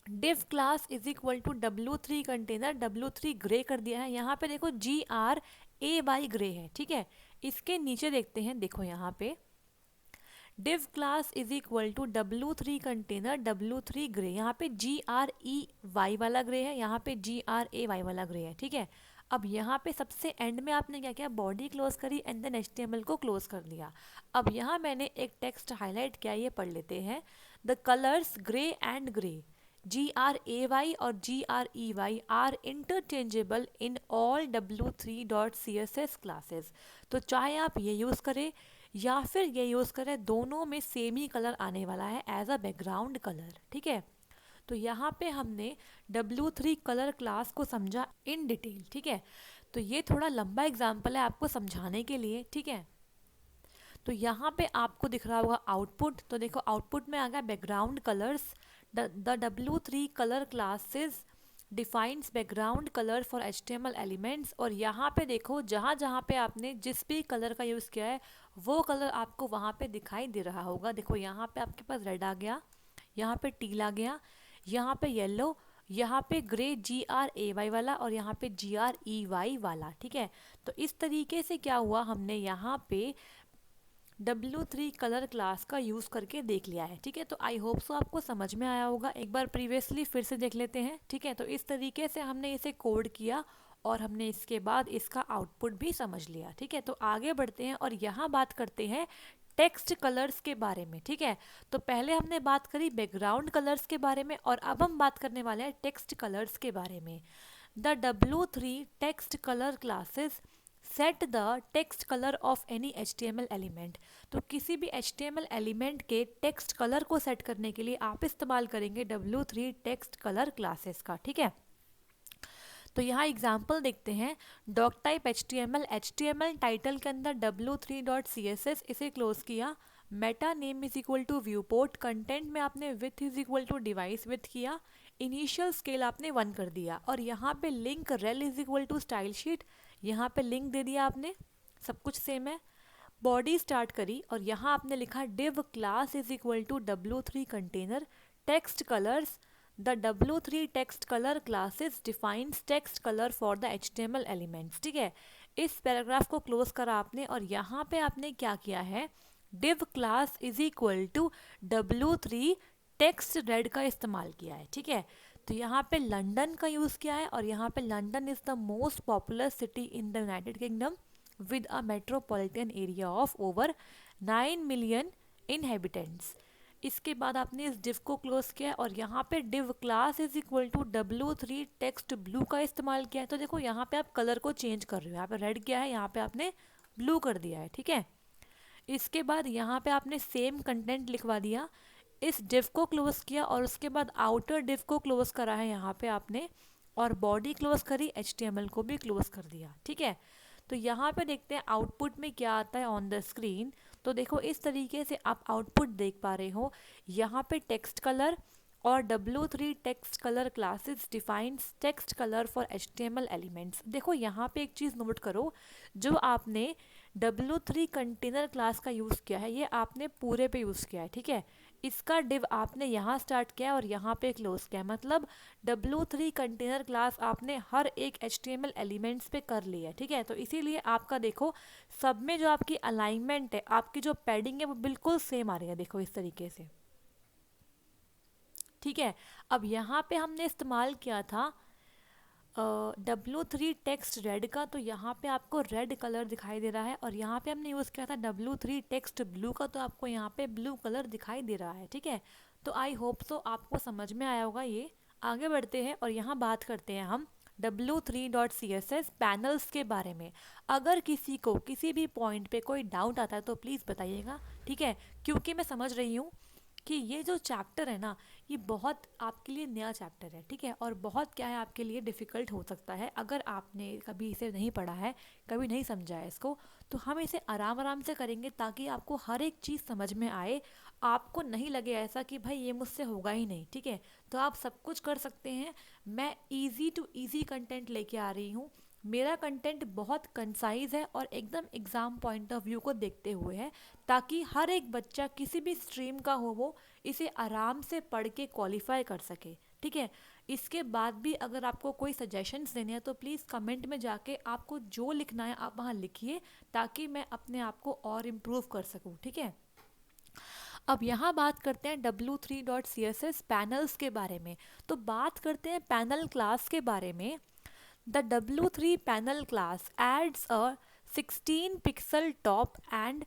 div class is equal to W3 container, W3 grey कर दिया है। यहाँ पे देखो GRAY ग्रे है, ठीक है। इसके नीचे देखते हैं, देखो यहाँ पे div class is equal to W3 container, W3 grey, यहाँ पे GREY वाला ग्रे है, यहाँ पे GRAY वाला ग्रे है, ठीक है। अब यहाँ पे सबसे एंड में आपने क्या किया, बॉडी क्लोज करी एंड देन HTML को क्लोज कर दिया। अब यहाँ मैंने एक टेक्स्ट हाईलाइट किया, ये पढ़ लेते हैं। The colours gray and grey, GRAY और GREY are interchangeable in all W3.CSS classes. तो चाहे आप ये यूज़ करें या फिर ये यूज़ करें, दोनों में सेम ही कलर आने वाला है एज अ बैकग्राउंड कलर, ठीक है। तो यहाँ पे हमने W3 कलर क्लास को समझा इन डिटेल, ठीक है। तो ये थोड़ा लंबा एग्जाम्पल है आपको समझाने के लिए, ठीक है। तो यहाँ पे आपको दिख रहा होगा आउटपुट, तो देखो आउटपुट में आ गया background colours. The W3 colour classes defines background colour for HTML elements. और यहाँ पे देखो जहाँ जहाँ पे आपने जिस भी कलर का यूज़ किया है वो कलर आपको वहाँ पे दिखाई दे रहा होगा। देखो यहाँ पे आपके पास रेड आ गया, यहाँ पे टील आ गया, यहाँ पे येलो, यहाँ पे ग्रे GRAY वाला और यहाँ पे GREY वाला, ठीक है। तो इस तरीके से क्या हुआ, हमने यहाँ पे W3 कलर क्लास का यूज़ करके देख लिया है, ठीक है। तो आई होप सो आपको समझ में आया होगा। एक बार प्रीवियसली फिर से देख लेते हैं, ठीक है। तो इस तरीके से हमने इसे कोड किया और हमने इसके बाद इसका आउटपुट भी समझ लिया, ठीक है। तो आगे बढ़ते हैं और यहाँ बात करते हैं टेक्स्ट कलर्स के बारे में, ठीक है। तो पहले हमने बात करी बैकग्राउंड कलर्स के बारे में और अब हम बात करने वाले हैं टेक्स्ट कलर्स के बारे में। The W3 text colour classes set the text colour of any HTML element. तो किसी भी HTML एलिमेंट के टेक्स्ट कलर को सेट करने के लिए आप इस्तेमाल करेंगे W3 टेक्स्ट कलर क्लासेस का, ठीक है। तो यहाँ एग्जाम्पल देखते हैं। डॉक टाइप HTML टाइटल के अंदर W3.CSS इसे क्लोज किया। Meta name is equal to viewport, content में आपने width is equal to device width किया। इनिशियल स्केल आपने 1 कर दिया और यहाँ पे link rel is equal to style sheet, यहाँ पे लिंक दे दिया आपने, सब कुछ सेम है। बॉडी स्टार्ट करी और यहाँ आपने लिखा div class is equal to W3 container text colours. The W3 text colour classes defines text colour for the HTML elements, ठीक है। इस पैराग्राफ को क्लोज करा आपने और यहाँ पे आपने क्या किया है, div class is equal to W3 text red का इस्तेमाल किया है, ठीक है। तो यहाँ पे लंदन का यूज़ किया है और यहाँ पे London is the most popular city in the United kingdom with a metropolitan area of over 9 million inhabitants. इसके बाद आपने इस डिव को क्लोज किया और यहाँ पे div class is equal to W3 text blue का इस्तेमाल किया है। तो देखो यहाँ पे आप कलर को चेंज कर रहे हो, यहाँ पे रेड किया है, यहाँ पे आपने ब्लू कर दिया है, ठीक है। इसके बाद यहाँ पे आपने सेम कंटेंट लिखवा दिया, इस डिव को क्लोज किया और उसके बाद आउटर डिव को क्लोज करा है यहाँ पे आपने, और बॉडी क्लोज करी, HTML को भी क्लोज कर दिया, ठीक है। तो यहाँ पे देखते हैं आउटपुट में क्या आता है ऑन द स्क्रीन। तो देखो इस तरीके से आप आउटपुट देख पा रहे हो। यहाँ पे टेक्स्ट कलर और W3 text colour classes defines text colour for HTML elements. देखो यहाँ पे एक चीज़ नोट करो, जो आपने W3 कंटेनर क्लास का यूज़ किया है ये आपने पूरे पे यूज़ किया है, ठीक है। इसका डिव आपने यहाँ स्टार्ट किया और यहाँ पे क्लोज किया, मतलब W3 कंटेनर क्लास आपने हर एक HTML एलिमेंट्स पे कर लिया है, ठीक है। तो इसीलिए आपका देखो सब में जो आपकी अलाइनमेंट है, आपकी जो पैडिंग है वो बिल्कुल सेम आ रही है, देखो इस तरीके से, ठीक है। अब यहाँ पे हमने इस्तेमाल किया था W3 टेक्स्ट रेड का, तो यहाँ पे आपको रेड कलर दिखाई दे रहा है और यहाँ पे हमने यूज़ किया था W3 टेक्स्ट ब्लू का, तो आपको यहाँ पे ब्लू कलर दिखाई दे रहा है, ठीक है। तो आई होप सो आपको समझ में आया होगा ये। आगे बढ़ते हैं और यहाँ बात करते हैं हम W3.CSS पैनल्स के बारे में। अगर किसी को किसी भी पॉइंट पे कोई डाउट आता है तो प्लीज़ बताइएगा, ठीक है, क्योंकि मैं समझ रही हूँ कि ये जो चैप्टर है ना ये बहुत आपके लिए नया चैप्टर है, ठीक है, और बहुत क्या है आपके लिए डिफ़िकल्ट हो सकता है अगर आपने कभी इसे नहीं पढ़ा है, कभी नहीं समझा है इसको। तो हम इसे आराम आराम से करेंगे ताकि आपको हर एक चीज़ समझ में आए, आपको नहीं लगे ऐसा कि भाई ये मुझसे होगा ही नहीं, ठीक है। तो आप सब कुछ कर सकते हैं। मैं ईजी टू ईजी कंटेंट लेके आ रही हूँ। मेरा कंटेंट बहुत कंसाइज है और एकदम एग्ज़ाम पॉइंट ऑफ व्यू को देखते हुए है, ताकि हर एक बच्चा किसी भी स्ट्रीम का हो वो इसे आराम से पढ़ के क्वालिफाई कर सके, ठीक है। इसके बाद भी अगर आपको कोई सजेशंस देने हैं तो प्लीज़ कमेंट में जाके आपको जो लिखना है आप वहाँ लिखिए, ताकि मैं अपने आप को और इम्प्रूव कर सकूँ, ठीक है। अब यहाँ बात करते हैं W3.CSS पैनल्स के बारे में। तो बात करते हैं पैनल क्लास के बारे में। The W3 panel class adds a 16 pixel top and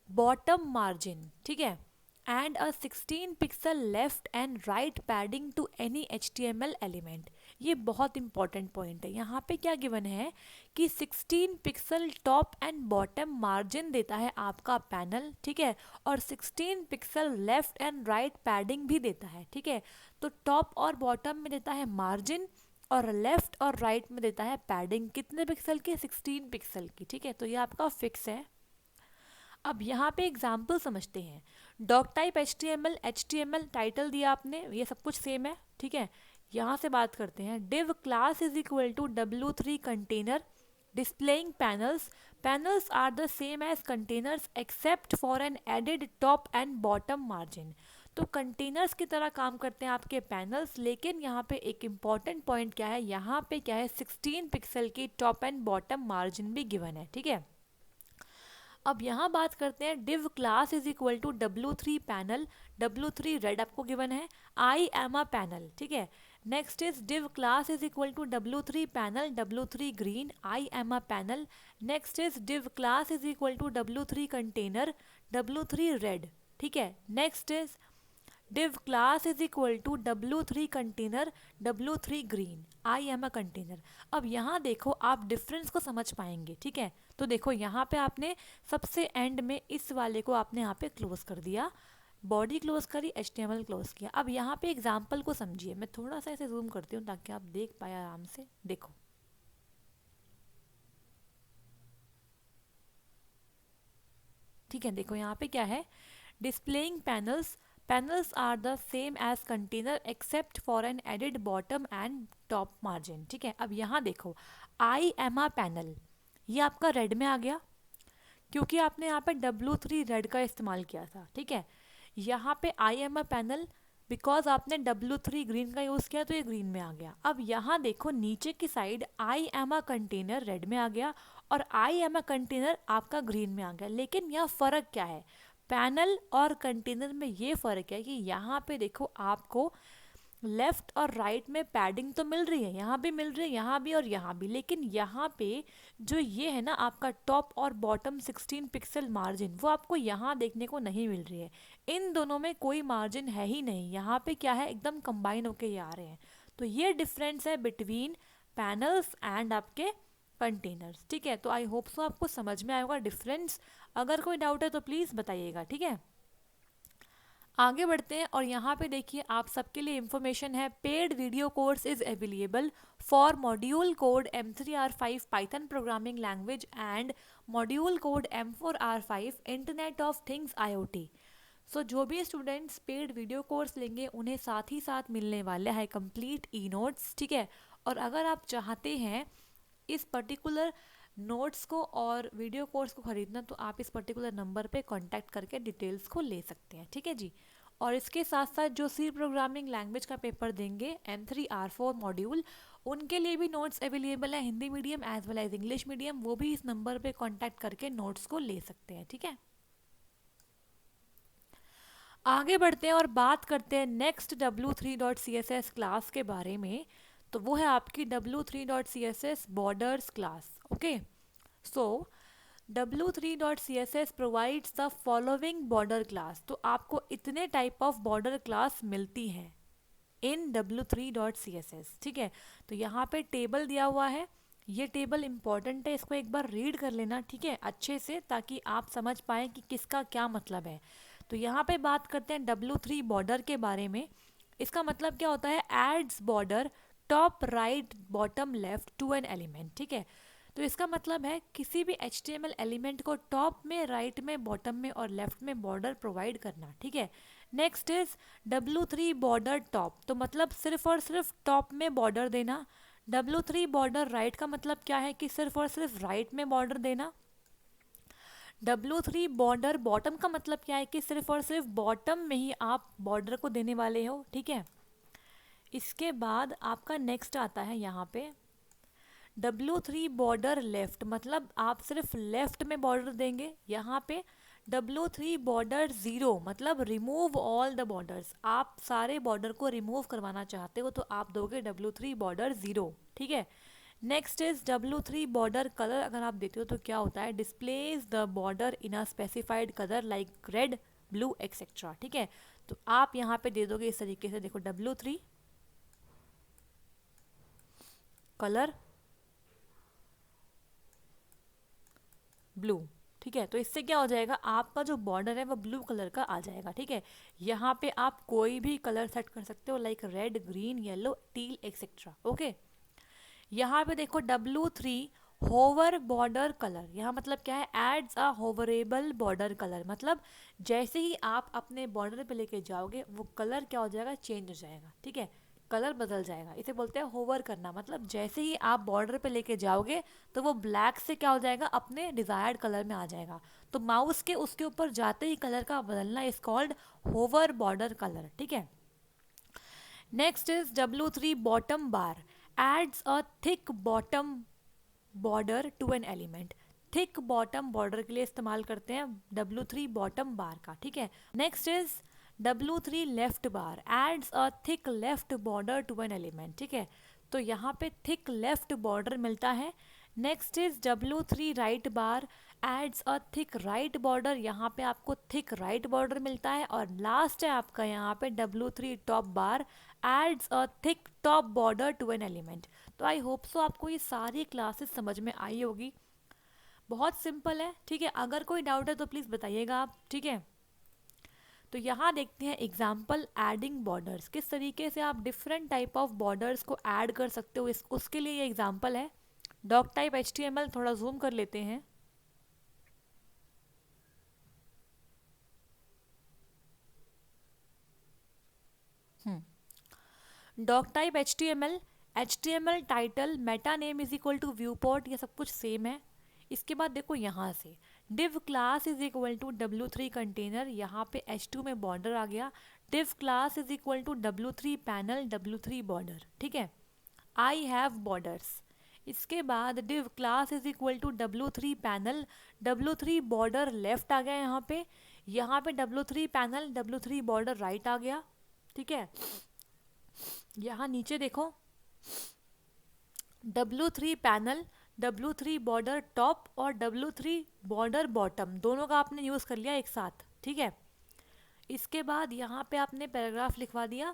bottom margin, ठीक है, and a 16 pixel left and right padding to any HTML element. ये बहुत इंपॉर्टेंट पॉइंट है। यहाँ पे क्या गिवन है कि 16 pixel top and bottom margin देता है आपका पैनल, ठीक है, और 16 pixel left and right padding भी देता है, ठीक है। तो टॉप और बॉटम में देता है मार्जिन और लेफ्ट और राइट में देता है पैडिंग। कितने पिक्सल की? 16 पिक्सल की, ठीक है। तो ये आपका फिक्स है। अब यहाँ पे एग्जाम्पल समझते हैं। डॉक टाइप HTML टाइटल दिया आपने, ये सब कुछ सेम है, ठीक है। यहाँ से बात करते हैं। div class is equal to w3 container displaying panels are the same as containers except for an added top and bottom margin। तो कंटेनर्स की तरह काम करते हैं आपके पैनल्स, लेकिन यहाँ पे एक इम्पॉर्टेंट पॉइंट क्या है, यहाँ पे क्या है, 16 पिक्सल की टॉप एंड बॉटम मार्जिन भी गिवन है, ठीक है। अब यहाँ बात करते हैं div class is equal to w3 panel, w3 red आपको गिवन है, I am a panel, ठीक है। Next is div class is equal to w3 panel, w3 green, I am a panel। Next is div class is equal to w3 container, w3 red, ठीक है। Next is div class is equal to w3 container, w3 green, I am a container। अब यहाँ देखो, आप difference को समझ पाएंगे, ठीक है। तो देखो यहाँ पे आपने सबसे एंड में इस वाले को आपने यहाँ पे क्लोज कर दिया, बॉडी क्लोज करी, HTML क्लोज किया। अब यहाँ पे एग्जाम्पल को समझिए। मैं थोड़ा सा ऐसे जूम करती हूँ ताकि आप देख पाए आराम से। देखो, ठीक है, देखो यहाँ पे क्या है, displaying panels are the same as container except for an added bottom and top margin, ठीक है। अब यहाँ देखो, आई एम अ पैनल, ये आपका रेड में आ गया क्योंकि आपने यहाँ पे W3 रेड का इस्तेमाल किया था, ठीक है। यहाँ पे I am a panel because आपने W3 ग्रीन का यूज़ किया तो ये ग्रीन में आ गया। अब यहाँ देखो नीचे की side I am a container red में आ गया और आई एम अ कंटेनर आपका ग्रीन में आ गया। लेकिन यह फ़र्क क्या है, पैनल और कंटेनर में ये फ़र्क है कि यहाँ पे देखो आपको लेफ्ट और राइट में पैडिंग तो मिल रही है, यहाँ भी मिल रही है, यहाँ भी और यहाँ भी, लेकिन यहाँ पे जो ये है ना आपका टॉप और बॉटम 16 पिक्सल मार्जिन, वो आपको यहाँ देखने को नहीं मिल रही है। इन दोनों में कोई मार्जिन है ही नहीं, यहाँ पे क्या है, एकदम कंबाइन होके ये आ रहे हैं। तो ये डिफरेंस है बिटवीन पैनल्स एंड आपके कंटेनर्स, ठीक है। तो आई होप सो आपको समझ में आएगा डिफरेंस। अगर कोई डाउट है तो प्लीज़ बताइएगा, ठीक है। आगे बढ़ते हैं और यहाँ पे देखिए आप सबके लिए इंफॉर्मेशन है। Paid video course is available for module code M3R5 Python programming language and module code M4R5 internet of things IoT। सो जो भी स्टूडेंट्स पेड वीडियो कोर्स लेंगे उन्हें साथ ही साथ मिलने वाले हैं कंप्लीट ई-नोट्स, ठीक है। और अगर आप चाहते हैं इस पर्टिकुलर नोट्स को और वीडियो कोर्स को ख़रीदना तो आप इस पर्टिकुलर नंबर पे कांटेक्ट करके डिटेल्स को ले सकते हैं, ठीक है जी। और इसके साथ साथ जो सी प्रोग्रामिंग लैंग्वेज का पेपर देंगे M3R4 मॉड्यूल, उनके लिए भी नोट्स अवेलेबल है Hindi medium as well as English medium. वो भी इस नंबर पे कांटेक्ट करके नोट्स को ले सकते हैं, ठीक है। आगे बढ़ते हैं और बात करते हैं नेक्स्ट w3.css क्लास के बारे में। तो वो है आपकी w3.css borders class, okay. So w3.css provides the following border class. तो आपको इतने टाइप ऑफ बॉर्डर क्लास मिलती हैं इन w3.css, ठीक है। तो यहाँ पे टेबल दिया हुआ है, ये टेबल इंपॉर्टेंट है, इसको एक बार रीड कर लेना, ठीक है, अच्छे से, ताकि आप समझ पाएँ कि किसका क्या मतलब है। तो यहाँ पे बात करते हैं W3 बॉर्डर के बारे में। इसका मतलब क्या होता है, adds border top right bottom left to an element, ठीक है। तो इसका मतलब है किसी भी HTML एलिमेंट को टॉप में, राइट में, बॉटम में और लेफ्ट में बॉर्डर प्रोवाइड करना, ठीक है। Next is W3 border top, तो मतलब सिर्फ और सिर्फ टॉप में बॉर्डर देना। W3 बॉर्डर राइट का मतलब क्या है कि सिर्फ और सिर्फ राइट में बॉर्डर देना। W3 बॉर्डर बॉटम का मतलब क्या है कि सिर्फ और सिर्फ बॉटम में ही आप बॉर्डर को देने वाले हो, ठीक है। इसके बाद आपका नेक्स्ट आता है यहाँ पे W3 बॉर्डर लेफ्ट, मतलब आप सिर्फ लेफ्ट में बॉर्डर देंगे। यहाँ पे W3 बॉर्डर ज़ीरो, मतलब रिमूव ऑल द बॉर्डर्स, आप सारे बॉर्डर को रिमूव करवाना चाहते हो तो आप दोगे W3 बॉर्डर ज़ीरो, ठीक है। Next is W3 border colour. अगर आप देखते हो तो क्या होता है, displays the border in a specified colour like red, blue etcetera. ठीक है, तो आप यहाँ पे दे दोगे इस तरीके से, देखो W3 कलर ब्लू। ठीक है, तो इससे क्या हो जाएगा, आपका जो बॉर्डर है वो ब्लू कलर का आ जाएगा। ठीक है, यहाँ पे आप कोई भी कलर सेट कर सकते हो like red, green, yellow, teal etcetera. Okay, यहाँ पे देखो W3 होवर बॉर्डर कलर, यहाँ मतलब क्या है, एड्स अ होवरेबल बॉर्डर कलर, मतलब जैसे ही आप अपने बॉर्डर पे लेके जाओगे वो कलर क्या हो जाएगा, चेंज हो जाएगा। ठीक है, कलर बदल जाएगा, इसे बोलते हैं होवर करना। मतलब जैसे ही आप बॉर्डर पे लेके जाओगे तो वो ब्लैक से क्या हो जाएगा, अपने डिजायर्ड कलर में आ जाएगा। तो माउस के उसके ऊपर जाते ही कलर का बदलना is called hover border colour. ठीक है, next is W3 bottom bar, adds a thick bottom border to an element. Thick bottom border के लिए इस्तेमाल करते हैं W3 बॉटम बार का। ठीक है, next is W3 left bar, adds a thick left border to an element. ठीक है, तो यहाँ पे थिक लेफ्ट बॉर्डर मिलता है। Next is W3 right bar, adds a thick right border, यहाँ पे आपको थिक राइट बॉर्डर मिलता है। और लास्ट है आपका यहाँ पे W3 top bar, adds a thick top border to an element. तो आई होप सो आपको ये सारी क्लासेस समझ में आई होगी, बहुत सिंपल है। ठीक है, अगर कोई डाउट है तो प्लीज़ बताइएगा आप। ठीक है, तो यहाँ देखते हैं एग्जाम्पल एडिंग बॉर्डर्स, किस तरीके से आप डिफरेंट टाइप ऑफ बॉर्डर्स को ऐड कर सकते हो, इस उसके लिए ये एग्जाम्पल है। डॉक टाइप HTML थोड़ा जूम कर लेते हैं। Doctype HTML title meta name is equal to viewport, ये सब कुछ सेम है। इसके बाद देखो यहाँ से div class is equal to W3 container, यहाँ पे H2 में बॉर्डर आ गया। div class is equal to W3 panel, W3 border. ठीक है, आई हैव बॉर्डर्स। इसके बाद div class is equal to W3 panel, W3 border left आ गया यहाँ पे W3 panel, W3 border right आ गया। ठीक है, यहाँ नीचे देखो W3 panel, W3 border top और W3 बॉर्डर बॉटम, दोनों का आपने यूज़ कर लिया एक साथ। ठीक है, इसके बाद यहाँ पे आपने पैराग्राफ लिखवा दिया,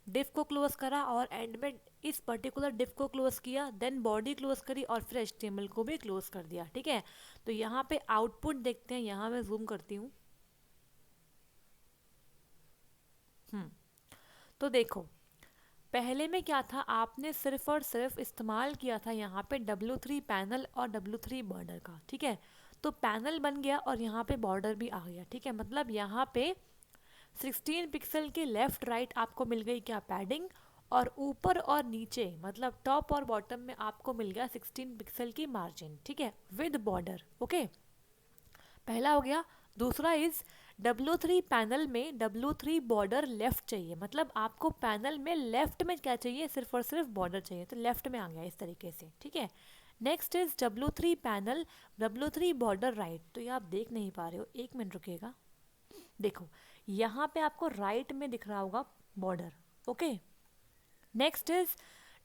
डिव को क्लोज करा और एंड में इस पर्टिकुलर डिव को क्लोज किया, देन बॉडी क्लोज करी और फिर HTML को भी क्लोज कर दिया। ठीक है, तो यहाँ पे आउटपुट देखते हैं, यहाँ मैं जूम करती हूँ। तो देखो पहले में क्या था, आपने सिर्फ और सिर्फ इस्तेमाल किया था यहाँ पे W3 पैनल और W3 बॉर्डर का। ठीक है, तो पैनल बन गया और यहाँ पे बॉर्डर भी आ गया। ठीक है, मतलब यहाँ पे 16 पिक्सल के लेफ्ट राइट आपको मिल गई क्या, पैडिंग, और ऊपर और नीचे मतलब टॉप और बॉटम में आपको मिल गया 16 पिक्सल की मार्जिन। ठीक है, विद बॉर्डर। ओके, पहला हो गया। दूसरा इज W3 पैनल में W3 बॉर्डर लेफ्ट चाहिए, मतलब आपको पैनल में लेफ्ट में क्या चाहिए, सिर्फ और सिर्फ बॉर्डर चाहिए, तो लेफ्ट में आ गया इस तरीके से। ठीक है, next is W3 panel, W3 border right. तो ये आप देख नहीं पा रहे हो, एक मिनट रुकिएगा। देखो यहाँ पे आपको राइट में दिख रहा होगा border. Okay, next is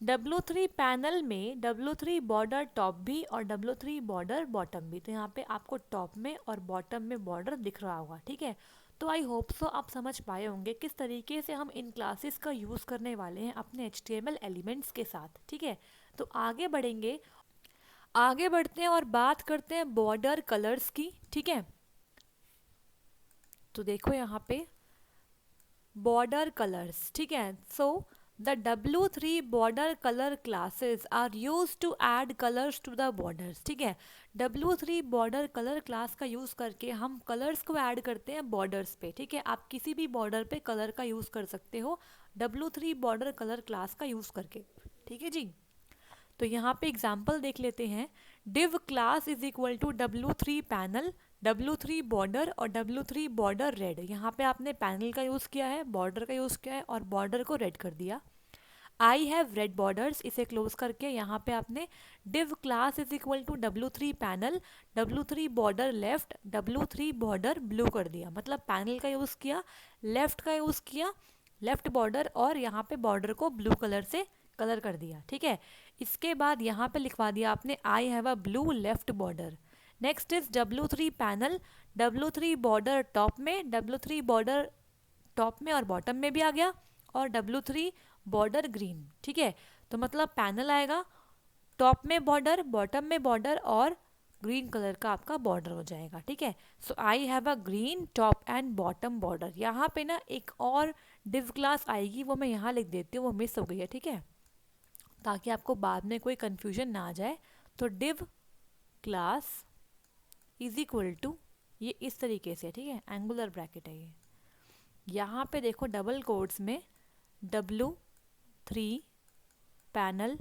W3 panel में W3 बॉर्डर टॉप भी और W3 बॉर्डर बॉटम भी, तो यहाँ पे आपको टॉप में और बॉटम में बॉर्डर दिख रहा होगा। ठीक है, तो आई होप सो आप समझ पाए होंगे किस तरीके से हम इन क्लासेस का यूज़ करने वाले हैं अपने HTML एलिमेंट्स के साथ। ठीक है, तो आगे बढ़ेंगे, आगे बढ़ते हैं और बात करते हैं बॉर्डर कलर्स की। ठीक है, तो देखो यहाँ पे बॉर्डर कलर्स। ठीक है, सो the W3 border color classes are used to add colors to the borders। ठीक है, W3 border color class का यूज़ करके हम कलर्स को ऐड करते हैं बॉर्डर्स पे। ठीक है, आप किसी भी बॉर्डर पे कलर का यूज़ कर सकते हो W3 border color class का यूज़ करके। ठीक है जी, तो यहाँ पे एग्जाम्पल देख लेते हैं। div class is equal to W3 panel, W3 border और W3 बॉर्डर रेड। यहाँ पे आपने पैनल का यूज़ किया है, बॉर्डर का यूज़ किया है और बॉर्डर को रेड कर दिया। आई हैव रेड बॉर्डर्स, इसे क्लोज करके यहाँ पे आपने div class is equal to W3 panel, W3 border left, W3 border blue कर दिया, मतलब पैनल का यूज़ किया, लेफ्ट का यूज़ किया, लेफ्ट बॉर्डर और यहाँ पे बॉर्डर को ब्लू कलर से कलर कर दिया, ठीक है। इसके बाद यहाँ पे लिखवा दिया आपने आई have a blue left border. Next is W3 panel, W3 border top में, W3 बॉर्डर टॉप में और बॉटम में भी आ गया, और W3 बॉर्डर ग्रीन, ठीक है। तो मतलब पैनल आएगा, टॉप में बॉर्डर, बॉटम में बॉर्डर और ग्रीन कलर का आपका बॉर्डर हो जाएगा, ठीक है। So I have a green top and bottom border. यहाँ पे ना एक और डिव क्लास आएगी, वो मैं यहाँ लिख देती हूँ, वो मिस हो गई है, ठीक है, ताकि आपको बाद में कोई कंफ्यूजन ना आ जाए। तो div class is equal to, ये इस तरीके से, ठीक है, एंगुलर ब्रैकेट है ये। यहाँ पे देखो डबल कोट्स में W3 पैनल,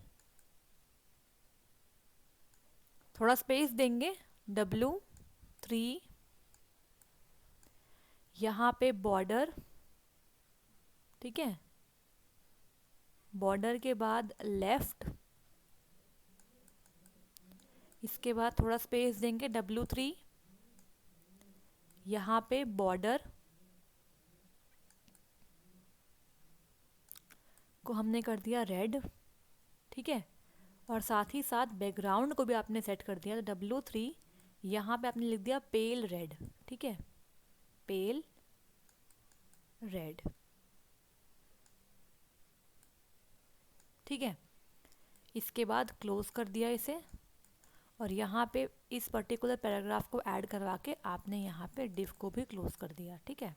थोड़ा स्पेस देंगे, W3, यहाँ पे बॉर्डर, ठीक है, बॉर्डर के बाद लेफ्ट, इसके बाद थोड़ा स्पेस देंगे, W3, यहाँ पे बॉर्डर को हमने कर दिया रेड, ठीक है, और साथ ही साथ बैकग्राउंड को भी आपने सेट कर दिया। तो W3 यहाँ पे आपने लिख दिया पेल रेड, ठीक है, पेल रेड, ठीक है। इसके बाद क्लोज कर दिया इसे, और यहाँ पे इस पर्टिकुलर पैराग्राफ को ऐड करवा के आपने यहाँ पे डिव को भी क्लोज कर दिया, ठीक है।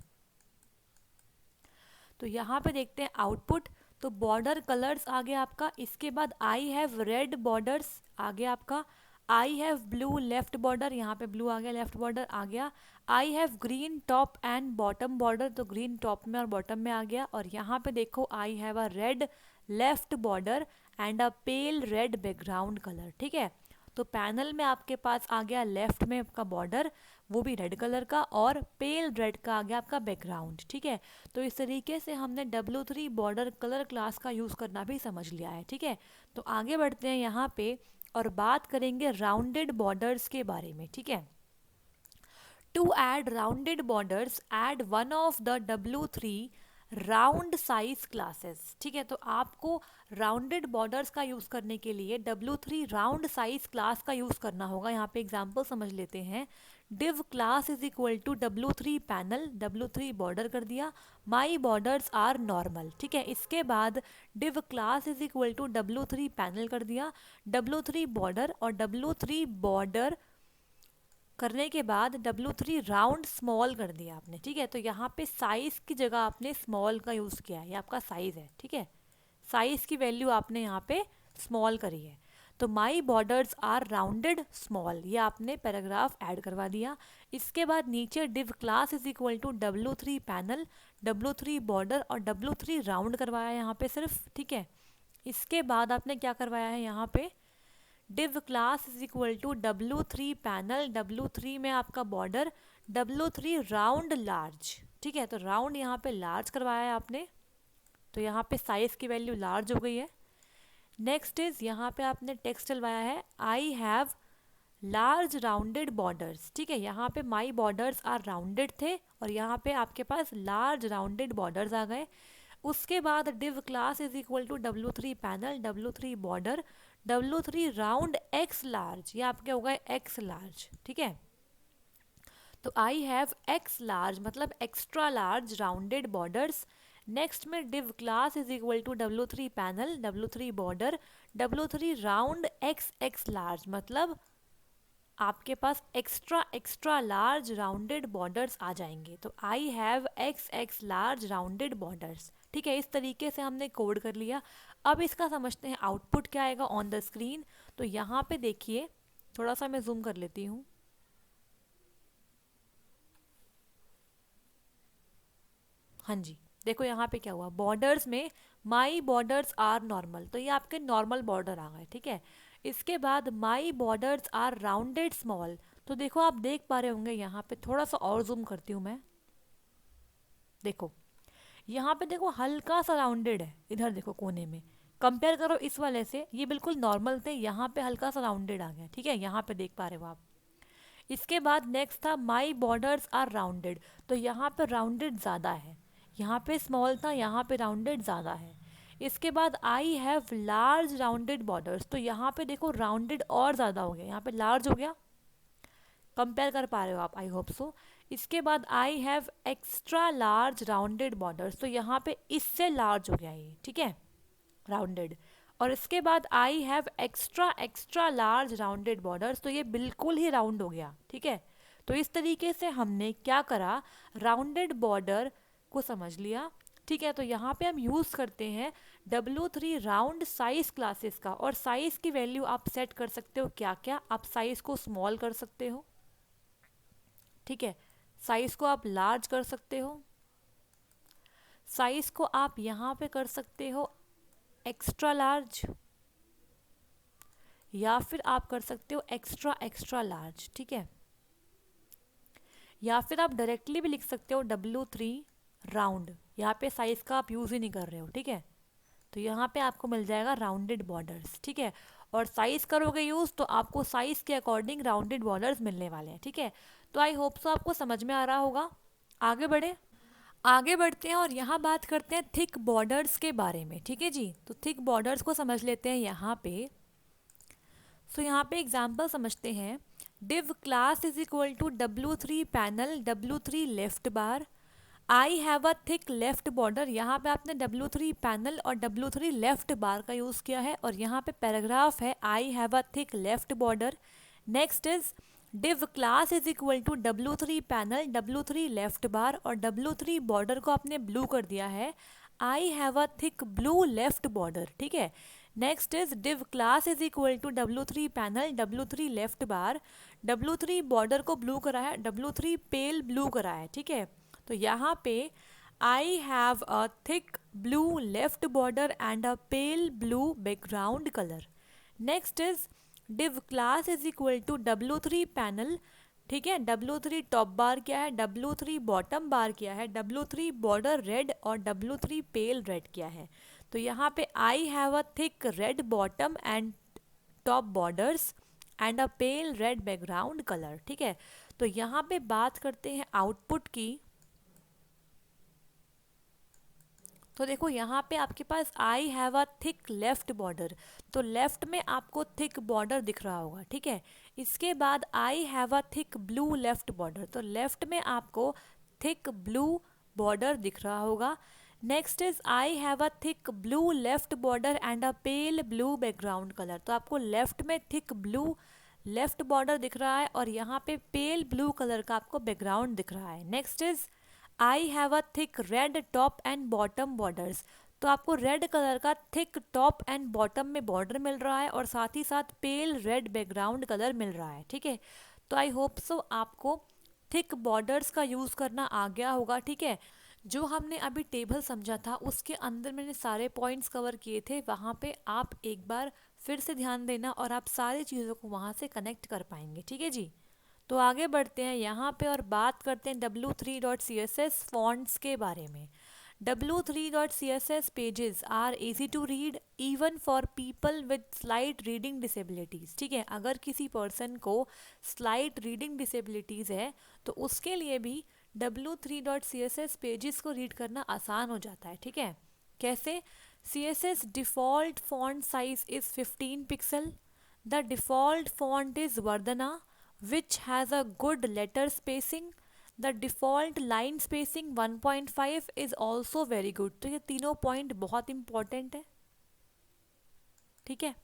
तो यहाँ पे देखते हैं आउटपुट। तो बॉर्डर कलर्स आ गया आपका, इसके बाद आई हैव रेड बॉर्डर्स आ गया आपका, I have blue left border, यहाँ पे ब्लू आ गया, लेफ्ट बॉर्डर आ गया, I have green top and bottom border, तो ग्रीन टॉप में और बॉटम में आ गया, और यहाँ पे देखो I have a red left border and a pale red background colour, ठीक है। तो पैनल में आपके पास आ गया लेफ्ट में आपका बॉर्डर, वो भी रेड कलर का, और पेल रेड का आ गया आपका बैकग्राउंड, ठीक है। तो इस तरीके से हमने W3 बॉर्डर कलर क्लास का यूज़ करना भी समझ लिया है, ठीक है। तो आगे बढ़ते हैं यहाँ पे और बात करेंगे राउंडेड बॉर्डर्स के बारे में, ठीक है। To add rounded borders add one of the W3 round size classes, ठीक है। तो आपको राउंडेड बॉर्डर्स का यूज़ करने के लिए W3 राउंड साइज क्लास का यूज़ करना होगा। यहाँ पे एग्जांपल समझ लेते हैं। Div class is equal to W3 panel, W3 border कर दिया, माई बॉर्डर्स आर नॉर्मल, ठीक है। इसके बाद div class is equal to W3 panel कर दिया, W3 बॉर्डर, और W3 बॉर्डर करने के बाद W3 राउंड स्मॉल कर दिया आपने, ठीक है। तो यहाँ पे साइज़ की जगह आपने स्मॉल का यूज़ किया है, ये आपका साइज़ है, ठीक है। साइज़ की वैल्यू आपने यहाँ पे स्मॉल करी है। तो my borders are rounded small, ये आपने पैराग्राफ ऐड करवा दिया। इसके बाद नीचे div class is equal to W3 panel, W3 border और W3 राउंड करवाया यहाँ पे सिर्फ, ठीक है। इसके बाद आपने क्या करवाया है यहाँ पे, div class is equal to W3 panel, W3 में आपका बॉर्डर, W3 राउंड लार्ज, ठीक है। तो राउंड यहाँ पे लार्ज करवाया है आपने, तो यहाँ पे साइज की वैल्यू लार्ज हो गई है। नेक्स्ट इज यहाँ पे आपने टेक्स्ट डलवाया है I have large rounded borders, ठीक है। यहाँ पे माई बॉर्डर्स आर राउंडेड थे, और यहाँ पे आपके पास लार्ज राउंडेड बॉर्डर्स आ गए। उसके बाद div class is equal to W3 panel, W3 border, W3 round x large, ये आपके हो गए एक्स लार्ज, ठीक है। तो आई हैव एक्स लार्ज मतलब extra large rounded borders. Next में div class is equal to W3 panel, W3 border, W3 round x x large मतलब आपके पास extra extra large rounded borders आ जाएंगे। तो I have x x large rounded borders, ठीक है। इस तरीके से हमने कोड कर लिया। अब इसका समझते हैं आउटपुट क्या आएगा ऑन द स्क्रीन। तो यहाँ पे देखिए, थोड़ा सा मैं जूम कर लेती हूँ। हाँ जी, देखो यहाँ पे क्या हुआ, बॉर्डर्स में माई बॉर्डर्स आर नॉर्मल, तो ये आपके नॉर्मल बॉर्डर आ गए, ठीक है। इसके बाद माई बॉर्डर्स आर राउंडेड स्मॉल, तो देखो आप देख पा रहे होंगे यहाँ पे, थोड़ा सा और जूम करती हूँ मैं। देखो यहाँ पे देखो हल्का सा राउंडेड है, इधर देखो कोने में, कंपेयर करो इस वाले से, ये बिल्कुल नॉर्मल थे, यहाँ पे हल्का सा राउंडेड आ गया, ठीक है। यहाँ पे देख पा रहे हो आप। इसके बाद नेक्स्ट था माई बॉर्डर्स आर राउंडेड, तो यहाँ पे राउंडेड ज़्यादा है, यहाँ पे स्मॉल था, यहाँ पे राउंडेड ज़्यादा है। इसके बाद I have large rounded borders, तो यहाँ पे देखो राउंडेड और ज़्यादा हो गया, यहाँ पे लार्ज हो गया, कंपेयर कर पा रहे हो आप, आई होप सो। इसके बाद I have extra large rounded borders, तो यहाँ पे इससे लार्ज हो गया ये, ठीक है, राउंडेड। और इसके बाद I have extra extra large rounded borders, तो ये बिल्कुल ही राउंड हो गया, ठीक है। तो इस तरीके से हमने क्या करा, राउंडेड बॉर्डर को समझ लिया, ठीक है। तो यहाँ पे हम यूज़ करते हैं W3 राउंड साइज क्लासेस का, और साइज़ की वैल्यू आप सेट कर सकते हो क्या क्या, आप साइज़ को स्मॉल कर सकते हो, ठीक है, साइज़ को आप लार्ज कर सकते हो, साइज़ को आप यहाँ पे कर सकते हो एक्स्ट्रा लार्ज, या फिर आप कर सकते हो एक्स्ट्रा एक्स्ट्रा लार्ज, ठीक है। या फिर आप डायरेक्टली भी लिख सकते हो W3 राउंड, यहाँ पे साइज़ का आप यूज़ ही नहीं कर रहे हो, ठीक है। तो यहाँ पे आपको मिल जाएगा राउंडेड बॉर्डर्स, ठीक है। और साइज़ करोगे यूज़ तो आपको साइज़ के अकॉर्डिंग राउंडेड बॉर्डर्स मिलने वाले हैं, ठीक है। तो आई होप सो आपको समझ में आ रहा होगा। आगे बढ़े, आगे बढ़ते हैं और यहाँ बात करते हैं थिक बॉर्डर्स के बारे में, ठीक है जी। तो थिक बॉर्डर्स को समझ लेते हैं यहाँ पे। सो यहाँ पे एग्जाम्पल समझते हैं। div class is equal to W3 panel W3 left bar, I have a thick left border, यहाँ पे आपने W3 panel और W3 left bar का यूज़ किया है, और यहाँ पे पैराग्राफ है I have a thick left border। Next is div class is equal to W3 panel W3 left bar, और W3 border को आपने ब्लू कर दिया है, I have a thick blue left border, ठीक है। Next is div class is equal to W3 panel W3 left bar, W3 border को blue करा है, W3 पेल ब्लू करा है, ठीक है। तो यहाँ पे I have a thick blue left border and a pale blue background color। Next is div class is equal to W3 panel, ठीक है, W3 टॉप बार क्या है, W3 बॉटम बार क्या है, W3 बॉर्डर रेड और W3 पेल रेड क्या है। तो यहाँ पे I have a thick red bottom and top borders and a pale red background color, ठीक है। तो यहाँ पे बात करते हैं आउटपुट की। तो देखो यहाँ पे आपके पास I have a thick left border, तो लेफ्ट में आपको थिक बॉर्डर दिख रहा होगा, ठीक है। इसके बाद आई have a thick blue left border, तो लेफ्ट में आपको थिक ब्लू बॉर्डर दिख रहा होगा। Next is I have a thick blue left border and a pale blue background colour, तो आपको लेफ्ट में थिक ब्लू लेफ्ट बॉर्डर दिख रहा है, और यहाँ पे पेल ब्लू कलर का आपको बैकग्राउंड दिख रहा है। Next is I have a thick red top and bottom borders, तो आपको रेड कलर का थिक टॉप एंड बॉटम में बॉर्डर मिल रहा है, और साथ ही साथ पेल रेड बैकग्राउंड कलर मिल रहा है, ठीक है। तो आई होप सो आपको थिक बॉर्डर्स का यूज़ करना आ गया होगा, ठीक है। जो हमने अभी टेबल समझा था उसके अंदर मैंने सारे पॉइंट्स कवर किए थे, वहाँ पे आप एक बार फिर से ध्यान देना और आप सारी चीज़ों को वहाँ से कनेक्ट कर पाएंगे, ठीक है जी। तो आगे बढ़ते हैं यहाँ पे और बात करते हैं W3.css फॉन्ट्स के बारे में। W3.css pages are easy to read even for people with slight reading disabilities, ठीक है। अगर किसी पर्सन को स्लाइट रीडिंग डिसेबिलिटीज़ है तो उसके लिए भी W3.css पेजेस को रीड करना आसान हो जाता है, ठीक है। कैसे? CSS default font size is 15 pixel, the default font is Vardhana which has a good letter spacing, the default line spacing 1.5 is also very good। तो ये तीनों पॉइंट बहुत इंपॉर्टेंट है, ठीक है।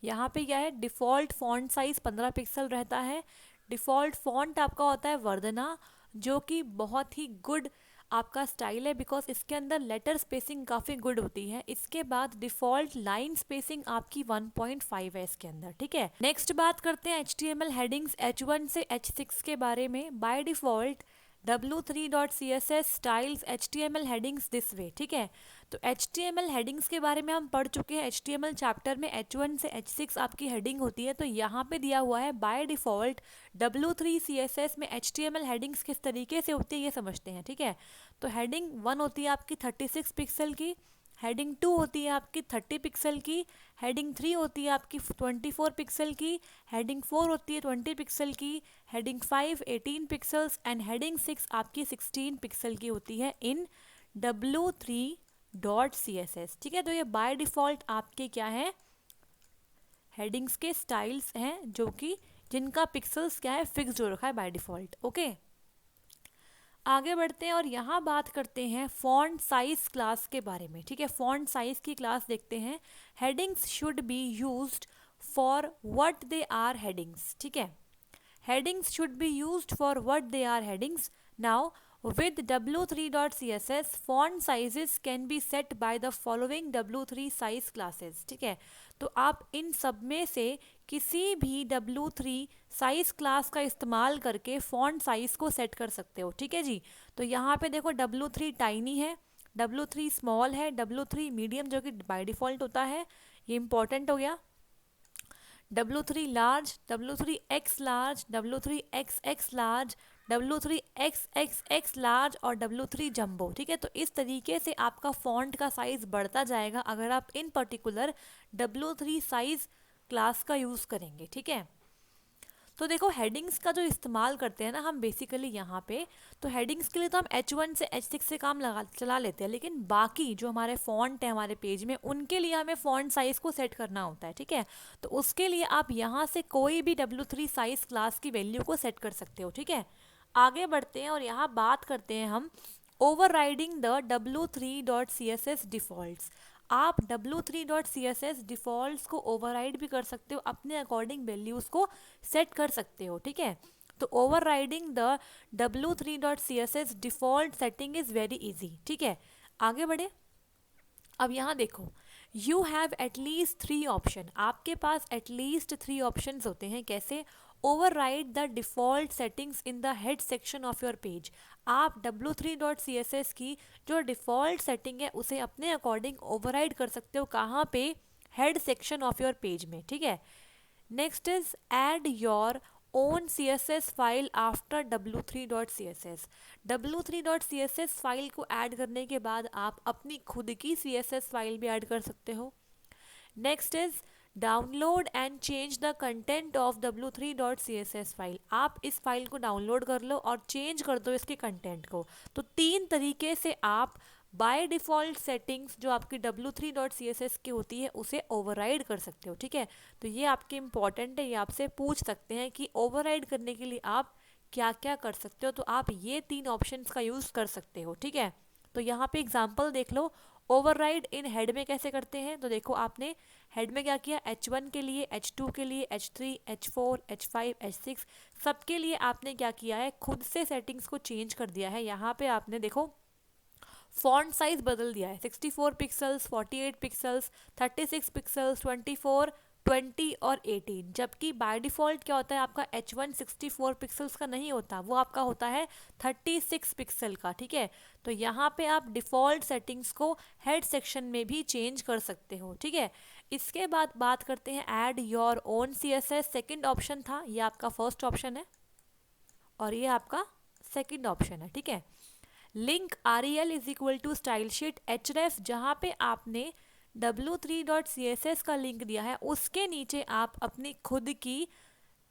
यहाँ पे क्या है, डिफ़ॉल्ट फॉन्ट साइज 15 पिक्सल रहता है, डिफ़ॉल्ट फॉन्ट आपका होता है वर्धना, जो कि बहुत ही गुड आपका स्टाइल है बिकॉज इसके अंदर लेटर स्पेसिंग काफ़ी गुड होती है। इसके बाद डिफ़ॉल्ट लाइन स्पेसिंग आपकी 1.5 है इसके अंदर, ठीक है। नेक्स्ट बात करते हैं HTML हेडिंग्स H1 से H6 के बारे में। By default W3.css styles HTML headings this way, ठीक है। तो HTML हेडिंग्स के बारे में हम पढ़ चुके हैं, HTML चैप्टर में H1 से H6 आपकी हेडिंग होती है। तो यहाँ पे दिया हुआ है बाय डिफ़ॉल्ट W3 CSS में HTML हेडिंग्स किस तरीके से होती है ये समझते हैं, ठीक है। तो हेडिंग 1 होती है आपकी 36 पिक्सल की, हेडिंग 2 होती है आपकी 30 पिक्सल की, हेडिंग 3 होती है आपकी 24 पिक्सल की, हेडिंग 4 होती है 20 पिक्सल की, हेडिंग 5 18 पिक्सल्स एंड हेडिंग 6 आपकी 16 पिक्सल की होती है in W3 dot C S S, ठीक है। तो ये बाय डिफ़ॉल्ट आपके क्या है, हेडिंग्स के स्टाइल्स हैं जो कि जिनका पिक्सल्स क्या है, फिक्स हो रखा है बाय डिफ़ॉल्ट। ओके, आगे बढ़ते हैं और यहाँ बात करते हैं फॉन्ट साइज क्लास के बारे में, ठीक है। फॉन्ट साइज की क्लास देखते हैं। Headings should be used for what they are headings, ठीक है। Headings should be used for what they are headings. Now, with w3.css, font sizes can be set by the following w3 size classes, ठीक है। तो आप इन सब में से किसी भी w3 साइज क्लास का इस्तेमाल करके फॉन्ट साइज को सेट कर सकते हो, ठीक है जी। तो यहाँ पे देखो w3 टाइनी है, w3 स्मॉल है, w3 मीडियम जो कि बाय डिफ़ॉल्ट होता है, ये इंपॉर्टेंट हो गया। W3 large, W3 X large, W3 XX large, W3 XXX large और W3 जंबो, ठीक है। तो इस तरीके से आपका फॉन्ट का साइज़ बढ़ता जाएगा अगर आप इन पर्टिकुलर W3 साइज़ क्लास का यूज़ करेंगे, ठीक है। तो देखो हेडिंग्स का जो इस्तेमाल करते हैं ना हम बेसिकली यहाँ पे, तो हेडिंग्स के लिए तो हम H1 से H6 से काम चला लेते हैं, लेकिन बाकी जो हमारे फॉन्ट है हमारे पेज में उनके लिए हमें फॉन्ट साइज़ को सेट करना होता है, ठीक है। तो उसके लिए आप यहाँ से कोई भी W3 साइज़ क्लास की वैल्यू को सेट कर सकते हो, ठीक है। आगे बढ़ते हैं और यहाँ बात करते हैं हम ओवरराइडिंग द w3.css डिफ़ॉल्ट्स। आप w3.css डिफ़ॉल्ट्स को ओवरराइड भी कर सकते हो, अपने अकॉर्डिंग वैल्यूज़ को सेट कर सकते हो, ठीक है। तो overriding the w3.css default setting is very easy, ठीक है। आगे बढ़े, अब यहाँ देखो, यू हैव एटलीस्ट 3 ऑप्शन, आपके पास एटलीस्ट 3 ऑप्शन होते हैं। कैसे? Override the default settings in the head section of your page. आप w3.css की जो डिफ़ॉल्ट सेटिंग है उसे अपने अकॉर्डिंग ओवरराइड कर सकते हो, कहाँ पे? Head section of your page में, ठीक है। Next is add your own CSS file after w3.css। w3.css file को ऐड करने के बाद आप अपनी खुद की CSS फाइल भी ऐड कर सकते हो। Next is download and change the content of w3.css file. आप इस फाइल को डाउनलोड कर लो और चेंज कर दो इसके कंटेंट को। तो 3 तरीके से आप बाय डिफ़ॉल्ट सेटिंग्स जो आपकी w3.css की होती है उसे ओवरराइड कर सकते हो, ठीक है। तो ये आपके इम्पॉर्टेंट है, ये आपसे पूछ सकते हैं कि ओवरराइड करने के लिए आप क्या क्या कर सकते हो। तो आप ये 3 ऑप्शंस का यूज़ कर सकते हो, ठीक है। तो यहाँ पे एग्जांपल देख लो, ओवरराइड इन हेड में कैसे करते हैं। तो देखो आपने हेड में क्या किया, H1 के लिए, H2 के लिए, H3, H4, H5, H6 सबके लिए आपने क्या किया है, खुद से सेटिंग्स को चेंज कर दिया है। यहाँ पे आपने देखो फॉन्ट साइज बदल दिया है, 64 पिक्सल्स, 48 पिक्सल्स, 36 पिक्सल्स, 24, 20 और 18। जबकि बाय डिफ़ॉल्ट क्या होता है आपका, H1 64 पिक्सल्स का नहीं होता, वो आपका होता है 36 पिक्सल का, ठीक है। तो यहाँ पे आप डिफ़ॉल्ट सेटिंग्स को हेड सेक्शन में भी चेंज कर सकते हो, ठीक है। इसके बाद बात करते हैं add your own CSS। Second option था, ये आपका फर्स्ट ऑप्शन है और ये आपका सेकेंड ऑप्शन है, ठीक है। Link rel is equal to style sheet href, जहाँ पे आपने w3.css का लिंक दिया है उसके नीचे आप अपनी खुद की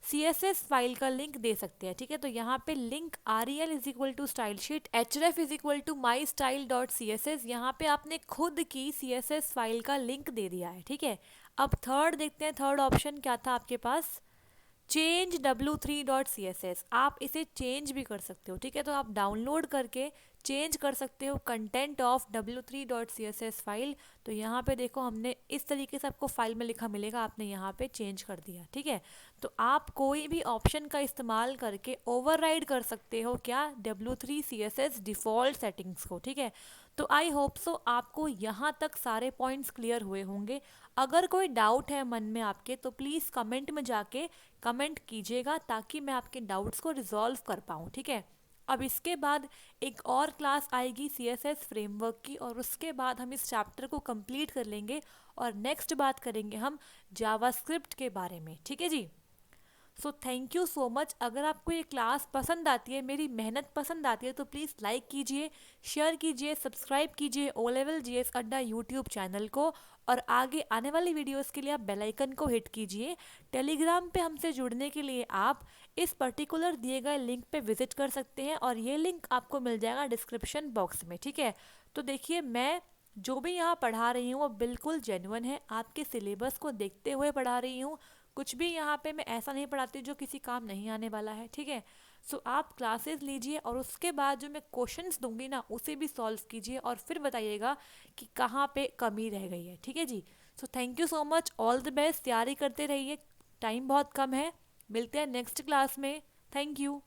CSS फाइल का लिंक दे सकते हैं, ठीक है। तो यहाँ पे link rel is equal to style sheet href is equal to my style dot CSS, यहाँ पे आपने खुद की CSS फाइल का लिंक दे दिया है, ठीक है। अब थर्ड देखते हैं, थर्ड ऑप्शन क्या था आपके पास, चेंज w3.css। आप इसे चेंज भी कर सकते हो, ठीक है। तो आप डाउनलोड करके चेंज कर सकते हो कंटेंट ऑफ w3.css फाइल। तो यहाँ पे देखो हमने इस तरीके से आपको फाइल में लिखा मिलेगा, आपने यहाँ पे चेंज कर दिया, ठीक है। तो आप कोई भी ऑप्शन का इस्तेमाल करके ओवरराइड कर सकते हो क्या, w3 CSS डिफ़ॉल्ट सेटिंग्स को, ठीक है। तो आई होप सो आपको यहाँ तक सारे पॉइंट्स क्लियर हुए होंगे। अगर कोई डाउट है मन में आपके तो प्लीज़ कमेंट में जाके कमेंट कीजिएगा ताकि मैं आपके डाउट्स को रिजॉल्व कर पाऊँ, ठीक है। अब इसके बाद एक और क्लास आएगी CSS फ्रेमवर्क की और उसके बाद हम इस चैप्टर को कंप्लीट कर लेंगे और नेक्स्ट बात करेंगे हम जावास्क्रिप्ट के बारे में, ठीक है जी। So thank you so much. अगर आपको ये क्लास पसंद आती है, मेरी मेहनत पसंद आती है तो प्लीज़ लाइक कीजिए, शेयर कीजिए, सब्सक्राइब कीजिए ओ लेवल GS अड्डा यूट्यूब चैनल को और आगे आने वाली वीडियोस के लिए आप बेल आइकन को हिट कीजिए। टेलीग्राम पे हमसे जुड़ने के लिए आप इस पर्टिकुलर दिए गए लिंक पे विजिट कर सकते हैं और ये लिंक आपको मिल जाएगा डिस्क्रिप्शन बॉक्स में, ठीक है। तो देखिए मैं जो भी यहाँ पढ़ा रही हूँ वो बिल्कुल जेन्युइन है, आपके सिलेबस को देखते हुए पढ़ा रही हूँ। कुछ भी यहाँ पे मैं ऐसा नहीं पढ़ाती जो किसी काम नहीं आने वाला है, ठीक है। सो आप क्लासेस लीजिए और उसके बाद जो मैं क्वेश्चंस दूंगी ना उसे भी सॉल्व कीजिए और फिर बताइएगा कि कहाँ पे कमी रह गई है, ठीक है जी। So thank you so much, all the best, तैयारी करते रहिए, टाइम बहुत कम है। मिलते हैं नेक्स्ट क्लास में। Thank you.